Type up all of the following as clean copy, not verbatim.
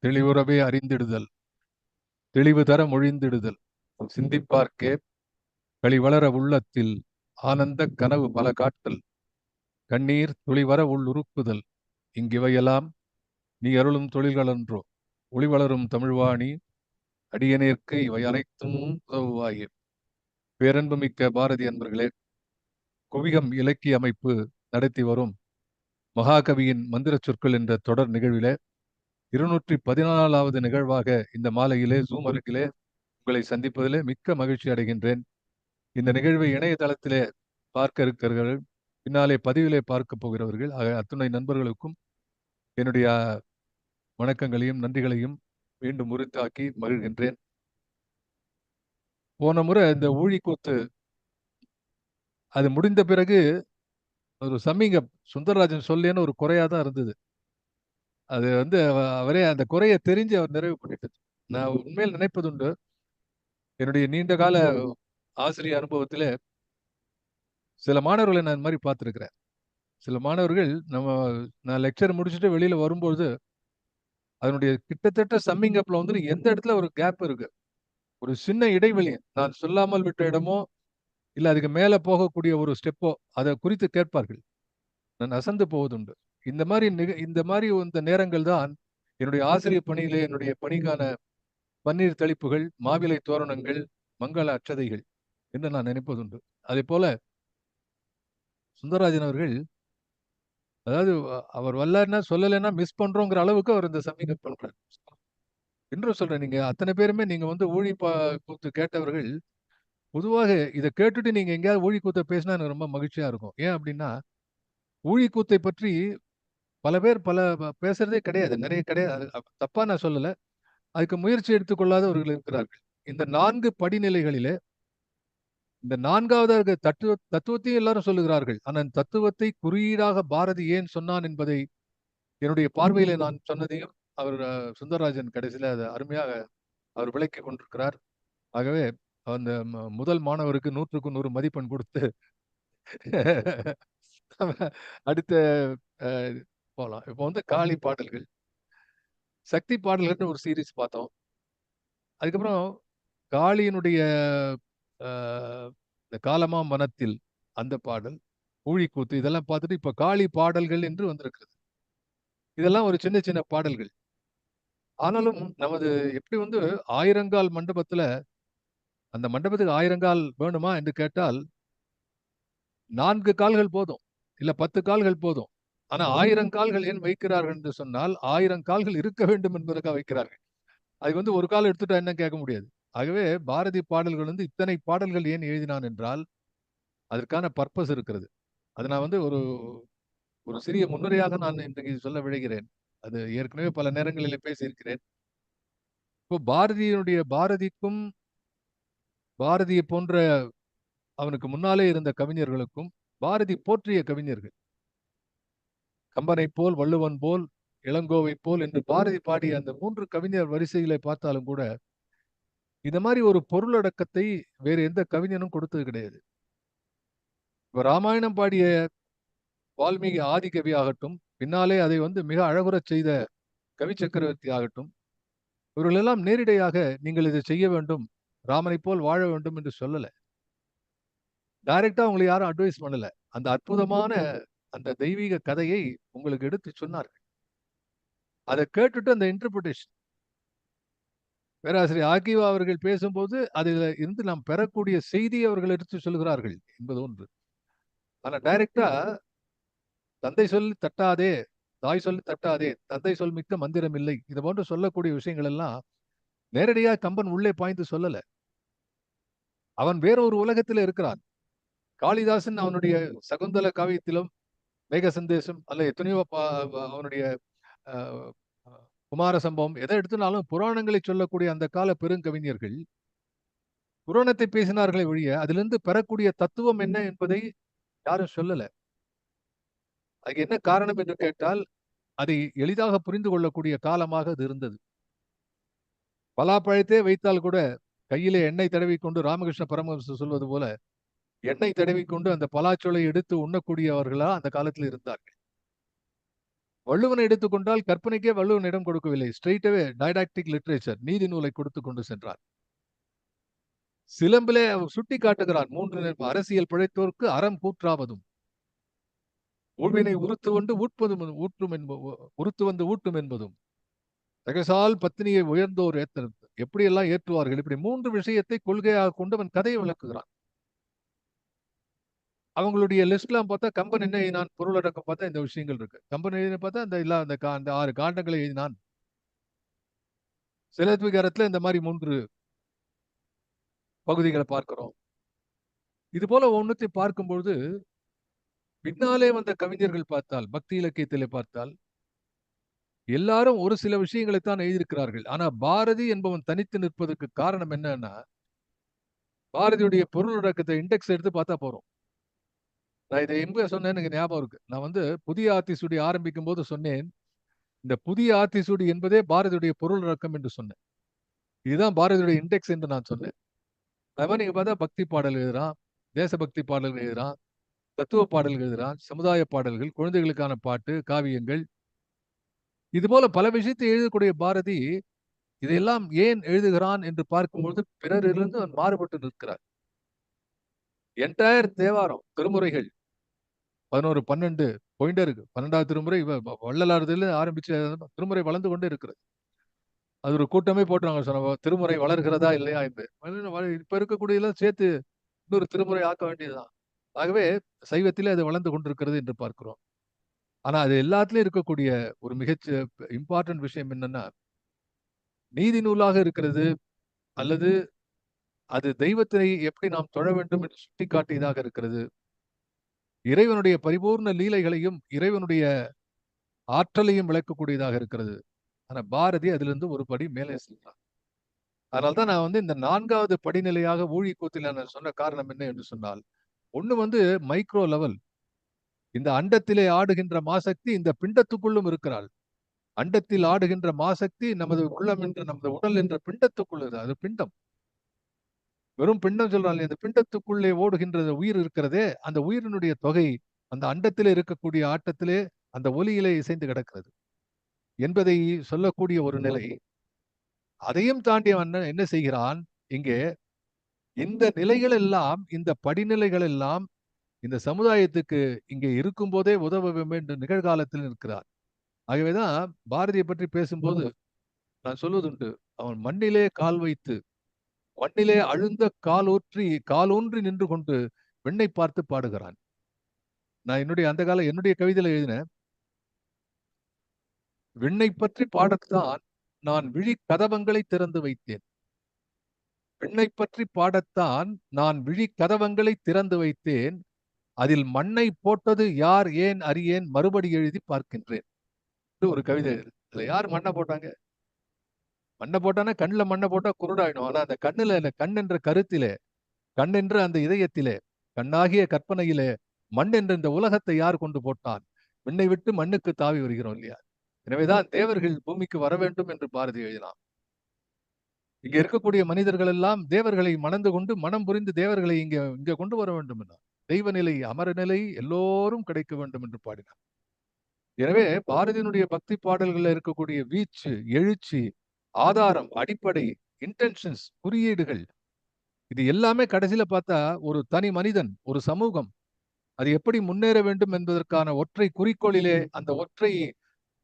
தெளிவுறவே அறிந்திடுதல், தெளிவு தர மொழிந்திடுதல், சிந்திப்பார்க்கே களிவளர உள்ளத்தில் ஆனந்த கனவு பல காட்டல், கண்ணீர் துளிவர உள்ளுருக்குதல், இங்கிவையெல்லாம் நீ அருளும் தொழில்களன்றோ, ஒளிவளரும் தமிழ்வாணி அடியனேற்கு இவை அனைத்தும் உதவுவாயே. பேரன்புமிக்க பாரதி அன்பர்களே, குவிகம் இலக்கிய அமைப்பு நடத்தி வரும் மகாகவியின் மந்திர சொற்கள் என்ற தொடர் நிகழ்விலே 214வது நிகழ்வாக இந்த மாலையிலே ஜூம் அருகிலே உங்களை சந்திப்பதிலே மிக்க மகிழ்ச்சி அடைகின்றேன். இந்த நிகழ்வை இணையதளத்திலே பார்க்க இருக்கிறவர்கள், பின்னாலே பதிவிலே பார்க்க போகிறவர்கள் அத்துணை நண்பர்களுக்கும் என்னுடைய வணக்கங்களையும் நன்றிகளையும் மீண்டும் உரித்தாக்கி மகிழ்கின்றேன். போன முறை இந்த ஊழிக்கூத்து அது முடிந்த பிறகு ஒரு சம்மிங்க சுந்தரராஜன் சொல்லேன்னு ஒரு குறையா தான் இருந்தது. அது அவரே அந்த குறையை தெரிஞ்சு அவர் நிறைவு பண்ணிட்டது. நான் உண்மையில் நினைப்பதுண்டு, என்னுடைய நீண்ட கால ஆசிரியர் அனுபவத்திலே சில மாணவர்களை நான் இந்த மாதிரி பார்த்துருக்கிறேன். சில மாணவர்கள் நான் லெக்சர் முடிச்சுட்டு வெளியில வரும்பொழுது அதனுடைய கிட்டத்தட்ட சம்மிங் அப்ல எந்த இடத்துல ஒரு கேப் இருக்கு, ஒரு சின்ன இடைவெளி, நான் சொல்லாமல் விட்ட இடமோ இல்ல அதுக்கு மேல போகக்கூடிய ஒரு ஸ்டெப்போ அதை குறித்து கேட்பார்கள். நான் அசந்து போவதுண்டு. இந்த மாதிரி இந்த நேரங்கள் தான் என்னுடைய ஆசிரியர் பணியிலே என்னுடைய பணிக்கான பன்னீர் தெளிப்புகள், மாவிலை தோரணங்கள், மங்கள அட்சதைகள் என்று நான் நினைப்பதுண்டு. அதே போல சுந்தரராஜன் அவர்கள், அதாவது அவர் வரலன்னா சொல்லலைன்னா மிஸ் பண்றோங்கிற அளவுக்கு அவர் இந்த சம்மிங் அப் பண்றாரு. என்று சொல்றேன், நீங்க அத்தனை பேருமே நீங்க ஊழி கூத்து கேட்டவர்கள். பொதுவாக இதை கேட்டுட்டு நீங்க எங்கேயாவது ஊழி கூத்தை பேசினா எனக்கு ரொம்ப மகிழ்ச்சியா இருக்கும். ஏன் அப்படின்னா, ஊழி கூத்தை பற்றி பல பேர் பேசுறதே கிடையாது, நிறைய கிடையாது. தப்பா நான் சொல்லல, அதுக்கு முயற்சி எடுத்துக்கொள்ளாதவர்கள் இருக்கிறார்கள். இந்த 4 படிநிலைகளிலே இந்த 4வது தத்துவத்தையும் எல்லாரும் சொல்லுகிறார்கள். ஆனால் தத்துவத்தை குறியீடாக பாரதி ஏன் சொன்னான் என்பதை என்னுடைய பார்வையில நான் சொன்னதையும் அவர் சுந்தரராஜன் கடைசியில அதை அருமையாக அவர் விளக்கி கொண்டிருக்கிறார். ஆகவே அந்த முதல் மாணவருக்கு 100க்கு 100 மதிப்பெண் கொடுத்து அடுத்த போகலாம். இப்போ காளி பாடல்கள், சக்தி பாடல்கள்னு ஒரு சீரீஸ் பார்த்தோம். அதுக்கப்புறம் காளியினுடைய இந்த காலமா மனத்தில் அந்த பாடல், ஊழிக்கூத்து, இதெல்லாம் பார்த்துட்டு இப்ப காளி பாடல்கள் என்று வந்திருக்கிறது. இதெல்லாம் ஒரு சின்ன சின்ன பாடல்கள். ஆனாலும் நமது எப்படி ஆயிரங்கால் மண்டபத்துல, அந்த மண்டபத்துக்கு 1000 கால் வேணுமா என்று கேட்டால் 4 கால்கள் போதும், இல்ல 10 கால்கள் போதும். ஆனா 1000 கால்கள் ஏன் வைக்கிறார்கள் என்று சொன்னால் 1000 கால்கள் இருக்க வேண்டும் என்பதற்காக வைக்கிறார்கள். அது ஒரு கால் எடுத்துட்டா என்ன கேட்க முடியாது. ஆகவே பாரதி பாடல்கள் இத்தனை பாடல்கள் ஏன் எழுதினான் என்றால் அதற்கான பர்பஸ் இருக்கிறது. அது நான் ஒரு ஒரு சிறிய முன்னுரையாக நான் இன்றைக்கு சொல்ல விழைகிறேன். அது ஏற்கனவே பல நேரங்களிலே பேசியிருக்கிறேன். இப்போ பாரதிக்கும் பாரதியை போன்ற அவனுக்கு முன்னாலே இருந்த கவிஞர்களுக்கும் பாரதி போற்றிய கவிஞர்கள், கம்பனை போல், வள்ளுவன் போல், இளங்கோவை போல் என்று பாரதி பாடிய அந்த 3 கவிஞர் வரிசைகளை பார்த்தாலும் கூட இந்த மாதிரி ஒரு பொருளடக்கத்தை வேறு எந்த கவிஞனும் கொடுத்தது கிடையாது. இப்ப ராமாயணம் பாடிய வால்மீகி ஆதிகவி ஆகட்டும், பின்னாலே அதை மிக அழகுறச் செய்த கவி சக்கரவர்த்தி ஆகட்டும், இவர்கள் எல்லாம் நேரிடையாக நீங்கள் இதை செய்ய வேண்டும், ராமனை போல் வாழ வேண்டும் என்று சொல்லல. டைரக்டா உங்களை யாரும் அட்வைஸ் பண்ணல. அந்த அற்புதமான அந்த தெய்வீக கதையை உங்களுக்கு எடுத்து சொன்னார்கள். அதை கேட்டுட்டு அந்த இன்டர்பிரிட்டேஷன் பேராசிரியர் ஆகிவா அவர்கள் பேசும்போது அதில் இருந்து நாம் பெறக்கூடிய செய்தியை அவர்கள் எடுத்து சொல்கிறார்கள் என்பது ஒன்று. ஆனா டைரக்டா தந்தை சொல்லி தட்டாதே, தாய் சொல்லி தட்டாதே, தந்தை சொல் மிக்க மந்திரம் இல்லை, இது போன்று சொல்லக்கூடிய விஷயங்கள் எல்லாம் நேரடியாக கம்பன் உள்ளே பாய்ந்து சொல்லல. அவன் வேறொரு உலகத்தில் இருக்கிறான். காளிதாசன் அவனுடைய சகுந்தல காவியத்திலும், மேக சந்தேசம் அல்ல எத்தனையோ அவனுடைய குமார சம்பவம் எதை எடுத்தனாலும் புராணங்களை சொல்லக்கூடிய அந்த கால பெருங்கவிஞர்கள் புராணத்தை பேசினார்களே ஒழிய அதிலிருந்து பெறக்கூடிய தத்துவம் என்ன என்பதை யாரும் சொல்லல. அதுக்கு என்ன காரணம் என்று கேட்டால் அதை எளிதாக புரிந்து கொள்ளக்கூடிய காலமாக அது இருந்தது. பலாப்பழத்தே வைத்தால் கூட கையிலே எண்ணெய் தடவி கொண்டு ராமகிருஷ்ண பரமஹம்சர் சொல்வது போல எண்ணெய் தடவி கொண்டு அந்த பலாச்சோலை எடுத்து உண்ணக்கூடியவர்களா அந்த காலத்தில் இருந்தார்கள். வள்ளுவனை எடுத்துக்கொண்டால் கற்பனைக்கே வள்ளுவன் இடம் கொடுக்கவில்லை. ஸ்ட்ரெயிட்டவே டைடாக்டிக் லிட்ரேச்சர், நீதி நூலை கொடுத்து கொண்டு சென்றார். சிலம்பிலே அவர் சுட்டி காட்டுகிறார், 3 அரசியல் பிழைத்தோர்க்கு அறம் கூற்றாவதும், ஊழ்வினை உறுத்து வந்து ஊட்டும் என்பதும், தகசால் பத்தினியை உயர்ந்தோர் ஏத்தல் எப்படி எல்லாம் ஏற்றுவார்கள். இப்படி 3 விஷயத்தை கொள்கையாக கொண்டு அவன் கதையை விளக்குகிறான். அவங்களுடைய லிஸ்ட்லாம் பார்த்தா கம்பன் என்ன எழுதினான், பொருளடக்கம் பார்த்தா இந்த விஷயங்கள் இருக்கு. கம்பன் எழுதின பார்த்தா அந்த 6 காண்டங்களை எழுதினான். சிலப்பதிகாரத்துல இந்த மாதிரி 3 பகுதிகளை பார்க்கிறோம். இது போல ஒன்னுத்தை பார்க்கும்பொழுது பின்னாலே வந்த கவிஞர்கள் பார்த்தால், பக்தி இலக்கியத்திலே பார்த்தால் எல்லாரும் ஒரு சில விஷயங்களைத்தான் எழுதியிருக்கிறார்கள். ஆனா பாரதி என்பவன் தனித்து நிற்பதற்கு காரணம் என்னன்னா, பாரதியுடைய பொருளடக்கத்தை இண்டெக்ஸ் எடுத்து பார்த்தா போறோம். நான் இதை எங்க சொன்னேன்னு எனக்கு ஞாபகம் இருக்கு. நான் வந்து புதிய ஆத்திசூடி ஆரம்பிக்கும் போது சொன்னேன், இந்த புதிய ஆத்திசூடி என்பதே பாரதியுடைய பொருளடக்கம் என்று சொன்னேன். இதுதான் பாரதியுடைய இண்டெக்ஸ் என்று நான் சொன்னேன். அது மாதிரி நீங்க பார்த்தா பக்தி பாடல் எழுதுறான், தேசபக்தி பாடல்கள் எழுதுறான், தத்துவ பாடல்கள் எழுதுறான், சமுதாய பாடல்கள், குழந்தைகளுக்கான பாட்டு, காவியங்கள், இது போல பல விஷயத்தை எழுதக்கூடிய பாரதி இதையெல்லாம் ஏன் எழுதுகிறான் என்று பார்க்கும்பொழுது பிறரிலிருந்து அவன் மாறுபட்டு நிற்கிறார். என்டையர் தேவாரம், திருமுறைகள் 11, 12 போயிட்டே இருக்கு. 12வது திருமுறை வள்ளலாறுல ஆரம்பிச்சு திருமுறை வளர்ந்து கொண்டே இருக்கிறது. அது ஒரு கூட்டமே போட்டுறாங்க, சொன்ன திருமுறை வளர்கிறதா இல்லையா என்று. இப்ப இருக்கக்கூடியதெல்லாம் சேர்த்து இன்னொரு திருமுறை ஆக்க வேண்டியதுதான். ஆகவே சைவத்திலே அது வளர்ந்து கொண்டிருக்கிறது என்று பார்க்கிறோம். ஆனா அது எல்லாத்துலயும் இருக்கக்கூடிய ஒரு மிகச் இம்பார்ட்டன்ட் விஷயம் என்னன்னா, நீதி நூலாக இருக்கிறது அல்லது அது தெய்வத்தை எப்படி நாம் தொழ வேண்டும் என்று சுட்டிக்காட்டியதாக இருக்கிறது. இறைவனுடைய பரிபூர்ண லீலைகளையும் இறைவனுடைய ஆற்றலையும் விளக்கக்கூடியதாக இருக்கிறது. ஆனா பாரதி அதிலிருந்து ஒரு படி மேலே சென்றார். அதனால்தான் நான் வந்து இந்த 4வது படிநிலையாக ஊழிக்கூத்தில் நான் சொன்ன காரணம் என்ன என்று சொன்னால், ஒண்ணு வந்து மைக்ரோ லெவல். இந்த அண்டத்திலே ஆடுகின்ற மாசக்தி இந்த பிண்டத்துக்குள்ளும் இருக்கிறாள். அண்டத்தில் ஆடுகின்ற மாசக்தி நமது உள்ளம் என்ற நமது உடல் என்ற பிண்டத்துக்குள் அது பிண்டம். வெறும் பிண்டம் சொல்றாங்க. இந்த பிண்டத்துக்குள்ளே ஓடுகின்ற உயிர் இருக்கிறதே, அந்த உயிரினுடைய தொகை அந்த அண்டத்திலே இருக்கக்கூடிய ஆட்டத்திலே அந்த ஒலியிலே இசைந்து கிடக்கிறது என்பதை சொல்லக்கூடிய ஒரு நிலை. அதையும் தாண்டி அவன் என்ன செய்கிறான், இங்கே இந்த நிலைகள் எல்லாம், இந்த படிநிலைகள் எல்லாம் இந்த சமுதாயத்துக்கு இங்கே இருக்கும் போதே உதவ வேண்டும் என்று நிகழ்காலத்தில் இருக்கிறார். ஆகவேதான் பாரதியை பற்றி பேசும்போது நான் சொல்வதுண்டு, அவன் மண்ணிலே கால் வைத்து மண்ணிலே அழுந்த காலூன்றி நின்று கொண்டு பெண்ணை பார்த்து பாடுகிறான். நான் அந்த கால என்னுடைய கவிதையில எழுதினேன், விண்ணை பற்றி பாடத்தான் நான் விழி கதவங்களை திறந்து வைத்தேன். பெண்ணை பற்றி பாடத்தான் நான் விழி கதவங்களை திறந்து வைத்தேன். அதில் மண்ணை போட்டது யார் ஏன் அறியேன் மறுபடி எழுதி பார்க்கின்றேன். ஒரு கவிதை. இதுல யார் மண்ணை போட்டாங்க? மண்ணை போட்டானா கண்ணுல மண்ணை போட்டா குருடாயிடும். ஆனா அந்த கண்ணுல, கண் என்ற கருத்திலே, கண் என்ற அந்த இதயத்திலே, கண்ணாகிய கற்பனையிலே மண் என்ற இந்த உலகத்தை யார் கொண்டு போட்டான்? விண்ணை விட்டு மண்ணுக்கு தாவி வருகிறோம் இல்லையா? எனவேதான் தேவர்கள் பூமிக்கு வர வேண்டும் என்று பாரதி எழுதினான். இங்க இருக்கக்கூடிய மனிதர்கள் எல்லாம் தேவர்களை மணந்து கொண்டு மனம் புரிந்து தேவர்களை இங்க கொண்டு வர வேண்டும் என்றார். தெய்வ நிலை, அமர நிலை எல்லோரும் கிடைக்க வேண்டும் என்று பாடினார். எனவே பாரதியினுடைய பக்தி பாடல்கள்ல இருக்கக்கூடிய வீச்சு, எழுச்சி, ஆதாரம், அடிப்படை, இன்டென்ஷன்ஸ், குறியீடுகள், இது எல்லாமே கடைசியில பார்த்தா ஒரு தனி மனிதன், ஒரு சமூகம் அது எப்படி முன்னேற வேண்டும் என்பதற்கான ஒற்றை குறிக்கோளிலே அந்த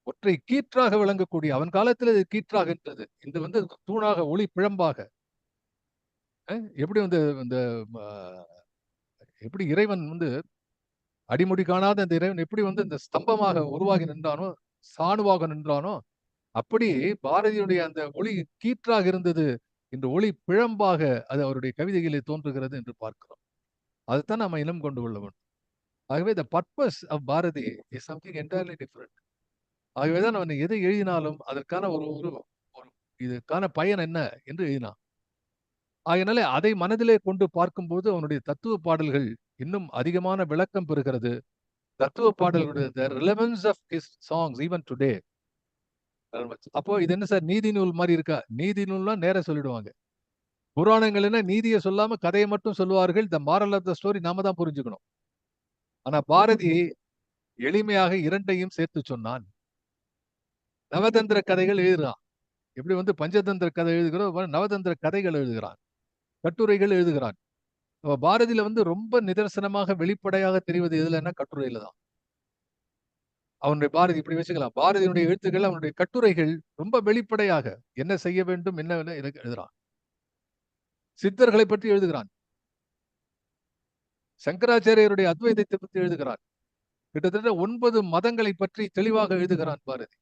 ஒற்றை கீற்றாக விளங்கக்கூடிய, அவன் காலத்தில் இது கீற்றாக இருந்தது, இந்த வந்து தூணாக, ஒளி பிழம்பாக, எப்படி வந்து இந்த எப்படி இறைவன் வந்து அடிமுடி காணாத இந்த இறைவன் எப்படி வந்து இந்த ஸ்தம்பமாக உருவாகி நின்றானோ, சாணுவாக நின்றானோ, அப்படி பாரதியுடைய அந்த ஒளி கீற்றாக இருந்தது, இந்த ஒளி பிழம்பாக அது அவருடைய கவிதைகளிலே தோன்றுகிறது என்று பார்க்கிறோம். அதைத்தான் நாம இனம் கொண்டு கொள்ள வேண்டும். ஆகவே the purpose of Bharathi is something entirely different. ஆகவேதான் அவன் எதை எழுதினாலும் அதற்கான ஒரு இதுக்கான பயன் என்ன என்று எழுதினான். ஆகையினாலே அதை மனதிலே கொண்டு பார்க்கும்போது அவனுடைய தத்துவ பாடல்கள் இன்னும் அதிகமான விளக்கம் பெறுகிறது. தத்துவ பாடல்களுடைய the relevance of his songs even today. அப்போ இது என்ன சார் நீதி நூல் மாதிரி இருக்கா? நீதி நூல்லாம் நேர சொல்லிடுவாங்க. புராணங்கள் என்ன நீதியை சொல்லாம கதையை மட்டும் சொல்லுவார்கள். The moral of the story நாம தான் புரிஞ்சுக்கணும். ஆனா பாரதி எளிமையாக இரண்டையும் சேர்த்து சொன்னான். நவதந்திர கதைகள் எழுதுறான். எப்படி வந்து பஞ்சதந்திர கதை எழுதுகிறோம், நவதந்திர கதைகள் எழுதுகிறான், கட்டுரைகள் எழுதுகிறான். பாரதியில வந்து ரொம்ப நிதர்சனமாக வெளிப்படையாக தெரிவது எதுலன்னா கட்டுரையில தான். அவனுடைய பாரதி இப்படி வச்சுக்கலாம். பாரதியினுடைய எழுத்துக்கள், அவனுடைய கட்டுரைகள் ரொம்ப வெளிப்படையாக என்ன செய்ய வேண்டும், என்ன எழுதுறான். சித்தர்களை பற்றி எழுதுகிறான். சங்கராச்சாரியருடைய அத்வைதத்தை பற்றி எழுதுகிறான். கிட்டத்தட்ட 9 மதங்களை பற்றி தெளிவாக எழுதுகிறான் பாரதி.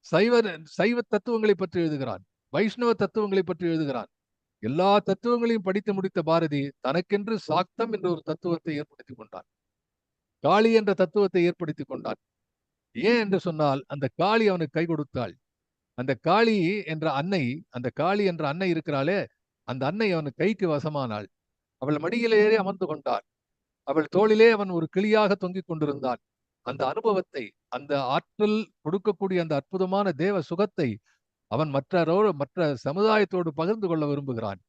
சைவ சைவ தத்துவங்களை பற்றி எழுதுகிறான். வைஷ்ணவ தத்துவங்களை பற்றி எழுதுகிறான். எல்லா தத்துவங்களையும் படித்து முடித்த பாரதி தனக்கென்று சாக்தம் என்ற ஒரு தத்துவத்தை ஏற்படுத்திக் கொண்டான். காளி என்ற தத்துவத்தை ஏற்படுத்திக் கொண்டான். ஏன் என்று சொன்னால் அந்த காளி அவனுக்கு கை கொடுத்தாள். அந்த காளி என்ற அன்னை, அந்த காளி என்ற அன்னை இருக்கிறாளே, அந்த அன்னை அவனுக்கு கைக்கு வசமானாள். அவள் மடியிலே ஏறி அமர்ந்து கொண்டாள். அவள் தோளிலே அவன் ஒரு கிளியாக தொங்கிக் கொண்டிருந்தான். அந்த அனுபவத்தை, அந்த ஆற்றல் கொடுக்கக்கூடிய அந்த அற்புதமான தேவ சுகத்தை அவன் மற்ற சமுதாயத்தோடு பகிர்ந்து கொள்ள விரும்புகிறான்.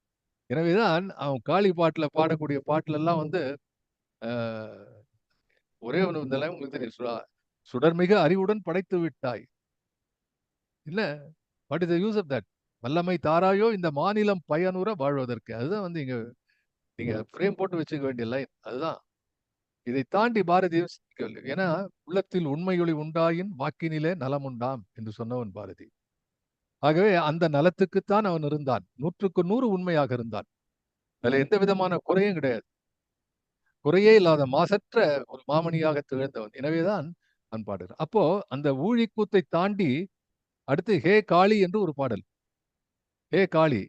எனவேதான் அவன் காளி பாட்டுல பாடக்கூடிய பாட்டுல எல்லாம் வந்து ஒரே ஒன்று இதெல்லாம் உங்களுக்கு தெரியும். சுடர்மிக அறிவுடன் படைத்து விட்டாய். இல்ல, what is the use of that? வல்லமை தாராயோ இந்த மாநிலம் பயனுற வாழ்வதற்கு. அதுதான் வந்து இங்க நீங்க ஃப்ரேம் போட்டு வச்சுக்க வேண்டிய லைன் அதுதான். இதை தாண்டி பாரதியும் சிந்திக்கவில்லை. ஏன்னா உள்ளத்தில் உண்மையொளி உண்டாயின் வாக்கினிலே நலம் உண்டாம் என்று சொன்னவன் பாரதி. ஆகவே அந்த நலத்துக்குத்தான் அவன் இருந்தான். 100க்கு 100 உண்மையாக இருந்தான். அதுல எந்த விதமான குறையும் கிடையாது. குறையே இல்லாத மாசற்ற ஒரு மாமணியாக திகழ்ந்தவன். எனவேதான் அவன் பாடுகிறான். அப்போ அந்த ஊழிக்கூத்தை தாண்டி அடுத்து ஹே காளி என்று ஒரு பாடல். ஹே காளி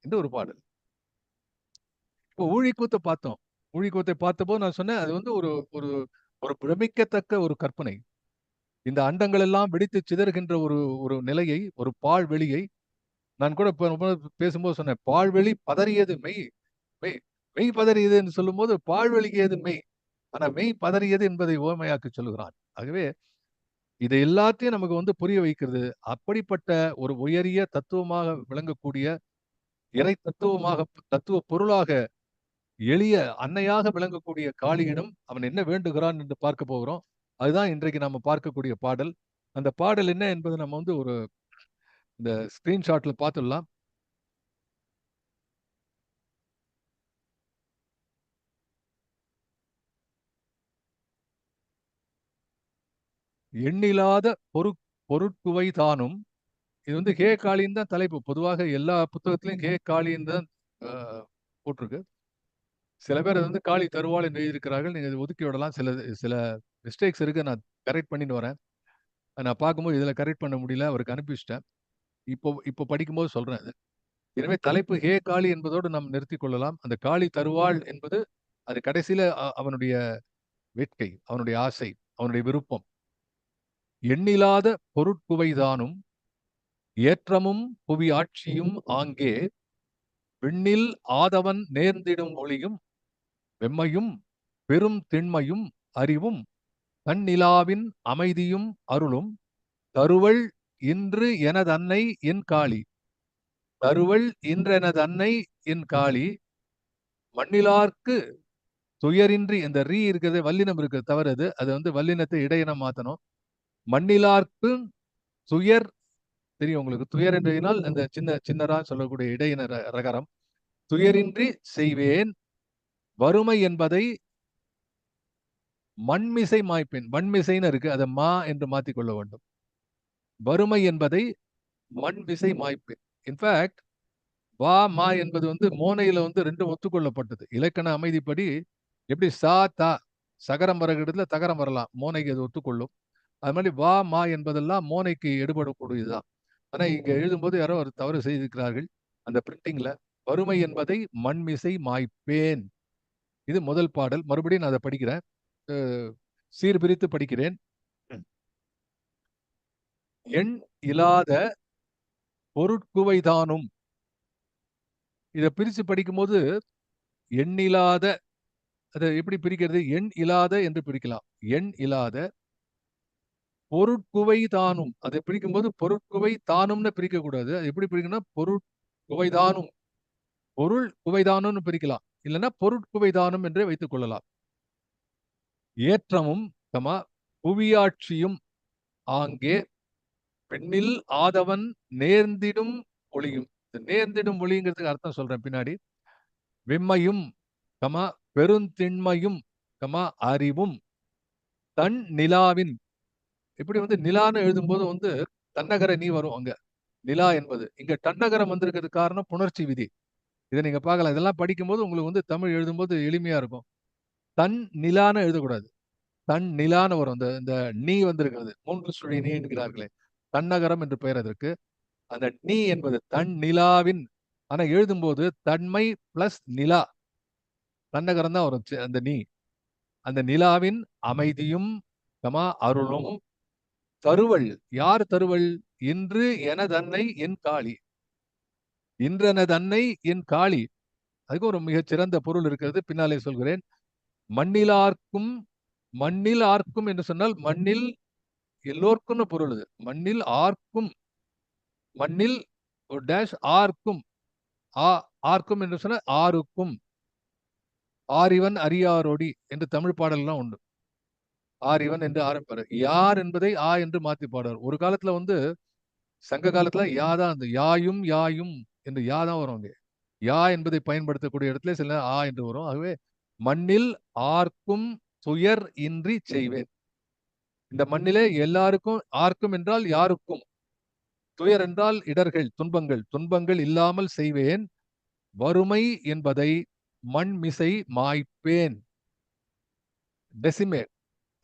என்று ஒரு பாடல். இப்போ ஊழிக்கூத்தை பார்த்தோம். ஊழிக்கூத்தை பார்த்தபோது நான் சொன்னேன், அது வந்து ஒரு ஒரு ஒரு பிரமிக்கத்தக்க ஒரு கற்பனை. இந்த அண்டங்கள் எல்லாம் வெடித்து சிதறுகின்ற ஒரு ஒரு நிலையை, ஒரு பாழ்வெளியை நான் கூட பேசும்போது சொன்னேன். பாழ்வெளி பதறியது மெய், மெய் மெய் பதறியது என்று சொல்லும்போது பாழ்வெளியது மெய். ஆனா மெய் பதறியது என்பதை ஓமையாக்கி சொல்லுகிறான். ஆகவே இதை எல்லாத்தையும் நமக்கு வந்து புரிய வைக்கிறது. அப்படிப்பட்ட ஒரு உயரிய தத்துவமாக விளங்கக்கூடிய இறை தத்துவமாக, தத்துவ பொருளாக, எளிய அன்னையாக விளங்கக்கூடிய காளியிடம் அவன் என்ன வேண்டுகிறான் என்று பார்க்க போகிறோம். அதுதான் இன்றைக்கு நம்ம பார்க்கக்கூடிய பாடல். அந்த பாடல் என்ன என்பது நம்ம வந்து ஒரு இந்த ஸ்கிரீன்ஷாட்ல பார்த்துடலாம். எண்ணிலாத பொருட்குவை தானும். இது வந்து ஹே காளின்னு தான் தலைப்பு. பொதுவாக எல்லா புத்தகத்திலையும் ஹே காளின்னு தான் போட்டிருக்கு. சில பேர் அது வந்து காளி தருவாள் என்று எழுதியிருக்கிறார்கள். நீங்க இதை ஒதுக்கி விடலாம். சில மிஸ்டேக்ஸ் இருக்கு. நான் கரெக்ட் பண்ணிட்டு வரேன். நான் பார்க்கும்போது இதுல கரெக்ட் பண்ண முடியல. அவருக்கு அனுப்பி வச்சிட்டேன். இப்போ படிக்கும்போது சொல்றேன் அது. எனவே தலைப்பு ஹே காளி என்பதோடு நாம் நிறுத்திக் கொள்ளலாம். அந்த காளி தருவாள் என்பது அது கடைசியில அவனுடைய வேட்கை, அவனுடைய ஆசை, அவனுடைய விருப்பம். எண்ணிலாத பொருட்குவைதானும் ஏற்றமும் புவி ஆட்சியும் ஆங்கே விண்ணில் ஆதவன் நேர்ந்திடும் ஒளியும் வெம்மையும் பெரும் திண்மையும் அறிவும் தன்னிலாவின் அமைதியும் அருளும் தருவள் இன்று எனதன்னை என் காளி. தருவள் இன்றெனதன்னை என் காளி மண்ணிலார்க்கு துயரின்றி. இந்த ரீ இருக்கிறது வல்லினம் இருக்கு தவறது. அது வந்து வல்லினத்தை இடையினம் மாத்தணும். மண்ணிலார்க்கு துயர் தெரியும் உங்களுக்கு. துயர் என்றால் அந்த சின்னரா சொல்லக்கூடிய இடையின ரகரம். துயரின்றி செய்வேன் வறுமை என்பதை மண்மிசை மாய்ப்பேன். மண்மிசைன்னு இருக்கு, அதை மா என்று மாத்திக்கொள்ள வேண்டும். வறுமை என்பதை மண்மிசை மாய்ப்பேன். இன்ஃபேக்ட் வா மா என்பது வந்து மோனையில வந்து ரெண்டும் ஒத்துக்கொள்ளப்பட்டது. இலக்கண அமைதிப்படி எப்படி சா தா சகரம் வர இடத்துல தகரம் வரலாம், மோனைக்கு அது ஒத்துக்கொள்ளும். அது மாதிரி வா மா என்பதெல்லாம் மோனைக்கு எடுபடக்கூடியதுதான். ஆனா இங்க எழுதும்போது யாரோ ஒரு தவறு செய்திருக்கிறார்கள் அந்த பிரிண்டிங்ல. வறுமை என்பதை மண்மிசை மாய்ப்பேன். இது முதல் பாடல். மறுபடியும் நான் அதை படிக்கிறேன், சீர்பிரித்து படிக்கிறேன். எண் இல்லாத பொருட்குவைதானும். இதை பிரிச்சு படிக்கும்போது எண்ணில்லாத, அதை எப்படி பிரிக்கிறது? எண் இல்லாத என்று பிரிக்கலாம். எண் இல்லாத பொருட்குவை தானும். அதை பிரிக்கும்போது பொருட்குவை தானும்னு பிரிக்க கூடாது. அது எப்படி பிரிக்கணும்னா பொருட்குவைதானும், பொருள் குவைதானும்னு பிரிக்கலாம். இல்லைன்னா பொருட்குவைதானும் என்றே வைத்துக் கொள்ளலாம். ஏற்றமும் புவியாட்சியும் ஆங்கே பெண்ணில் ஆதவன் நேர்ந்திடும் ஒளியும். நேர்ந்திடும் ஒளிங்கிறதுக்கு அர்த்தம் சொல்றேன் பின்னாடி. வெம்மையும் கமா பெருந்திண்மையும் கமா அறிவும் தன் நிலாவின். இப்படி வந்து நிலான்னு எழுதும்போது வந்து தன்னகர நீ வரும் அங்க. நிலா என்பது இங்க தன்னகரம் வந்திருக்கிறது காரணம் புணர்ச்சி விதி. இதை நீங்க பார்க்கலாம். இதெல்லாம் படிக்கும்போது உங்களுக்கு வந்து தமிழ் எழுதும்போது எளிமையா இருக்கும். தன் நிலான்னு எழுதக்கூடாது. தன் நிலான்னு வரும். இந்த இந்த நீ வந்திருக்கிறது 3 சுழி நீ என்கிறார்களே, தன்னகரம் என்று பெயர் அதற்கு. அந்த நீ என்பது தன் நிலாவின். ஆனா எழுதும்போது தன்மை பிளஸ் நிலா, தன்னகரம் தான் வரும். அந்த நீ, அந்த நிலாவின் அமைதியும் கமா அருளும் தருவள். யார் தருவள்? இன்று எனதன்னை என் காளி. இன்றெனதன்னை என் காளி. அதுக்கு ஒரு மிகச்சிறந்த பொருள் இருக்கிறது, பின்னாலே சொல்கிறேன். மண்ணிலார்க்கும், மண்ணில் ஆர்க்கும் என்று சொன்னால் மண்ணில் எல்லோருக்கும் பொருள். இது மண்ணில் ஆர்க்கும், மண்ணில் ஒரு டேஷ் ஆர்க்கும், ஆர்க்கும் என்று சொன்ன ஆருக்கும். ஆரிவன் அரியாரோடி என்று தமிழ் பாடல்லாம் உண்டு. ஆரிவன் என்று ஆரம்பிப்பார். யார் என்பதை ஆ என்று மாத்தி பாடுவார். ஒரு காலத்துல வந்து சங்க காலத்துல யா தான், அந்த யாயும் யாயும் என்று யா தான் வரும் அங்கே. யா என்பதை பயன்படுத்தக்கூடிய இடத்துல சில ஆ என்று வரும். ஆகவே மண்ணில் ஆர்க்கும் துயர் இன்றி செய்வேன். இந்த மண்ணிலே எல்லாருக்கும், ஆர்க்கும் என்றால் யாருக்கும், துயர் என்றால் இடர்கள், துன்பங்கள், துன்பங்கள் இல்லாமல் செய்வேன். வறுமை என்பதை மண்மிசை மாய்ப்பேன். டெசிமேட்.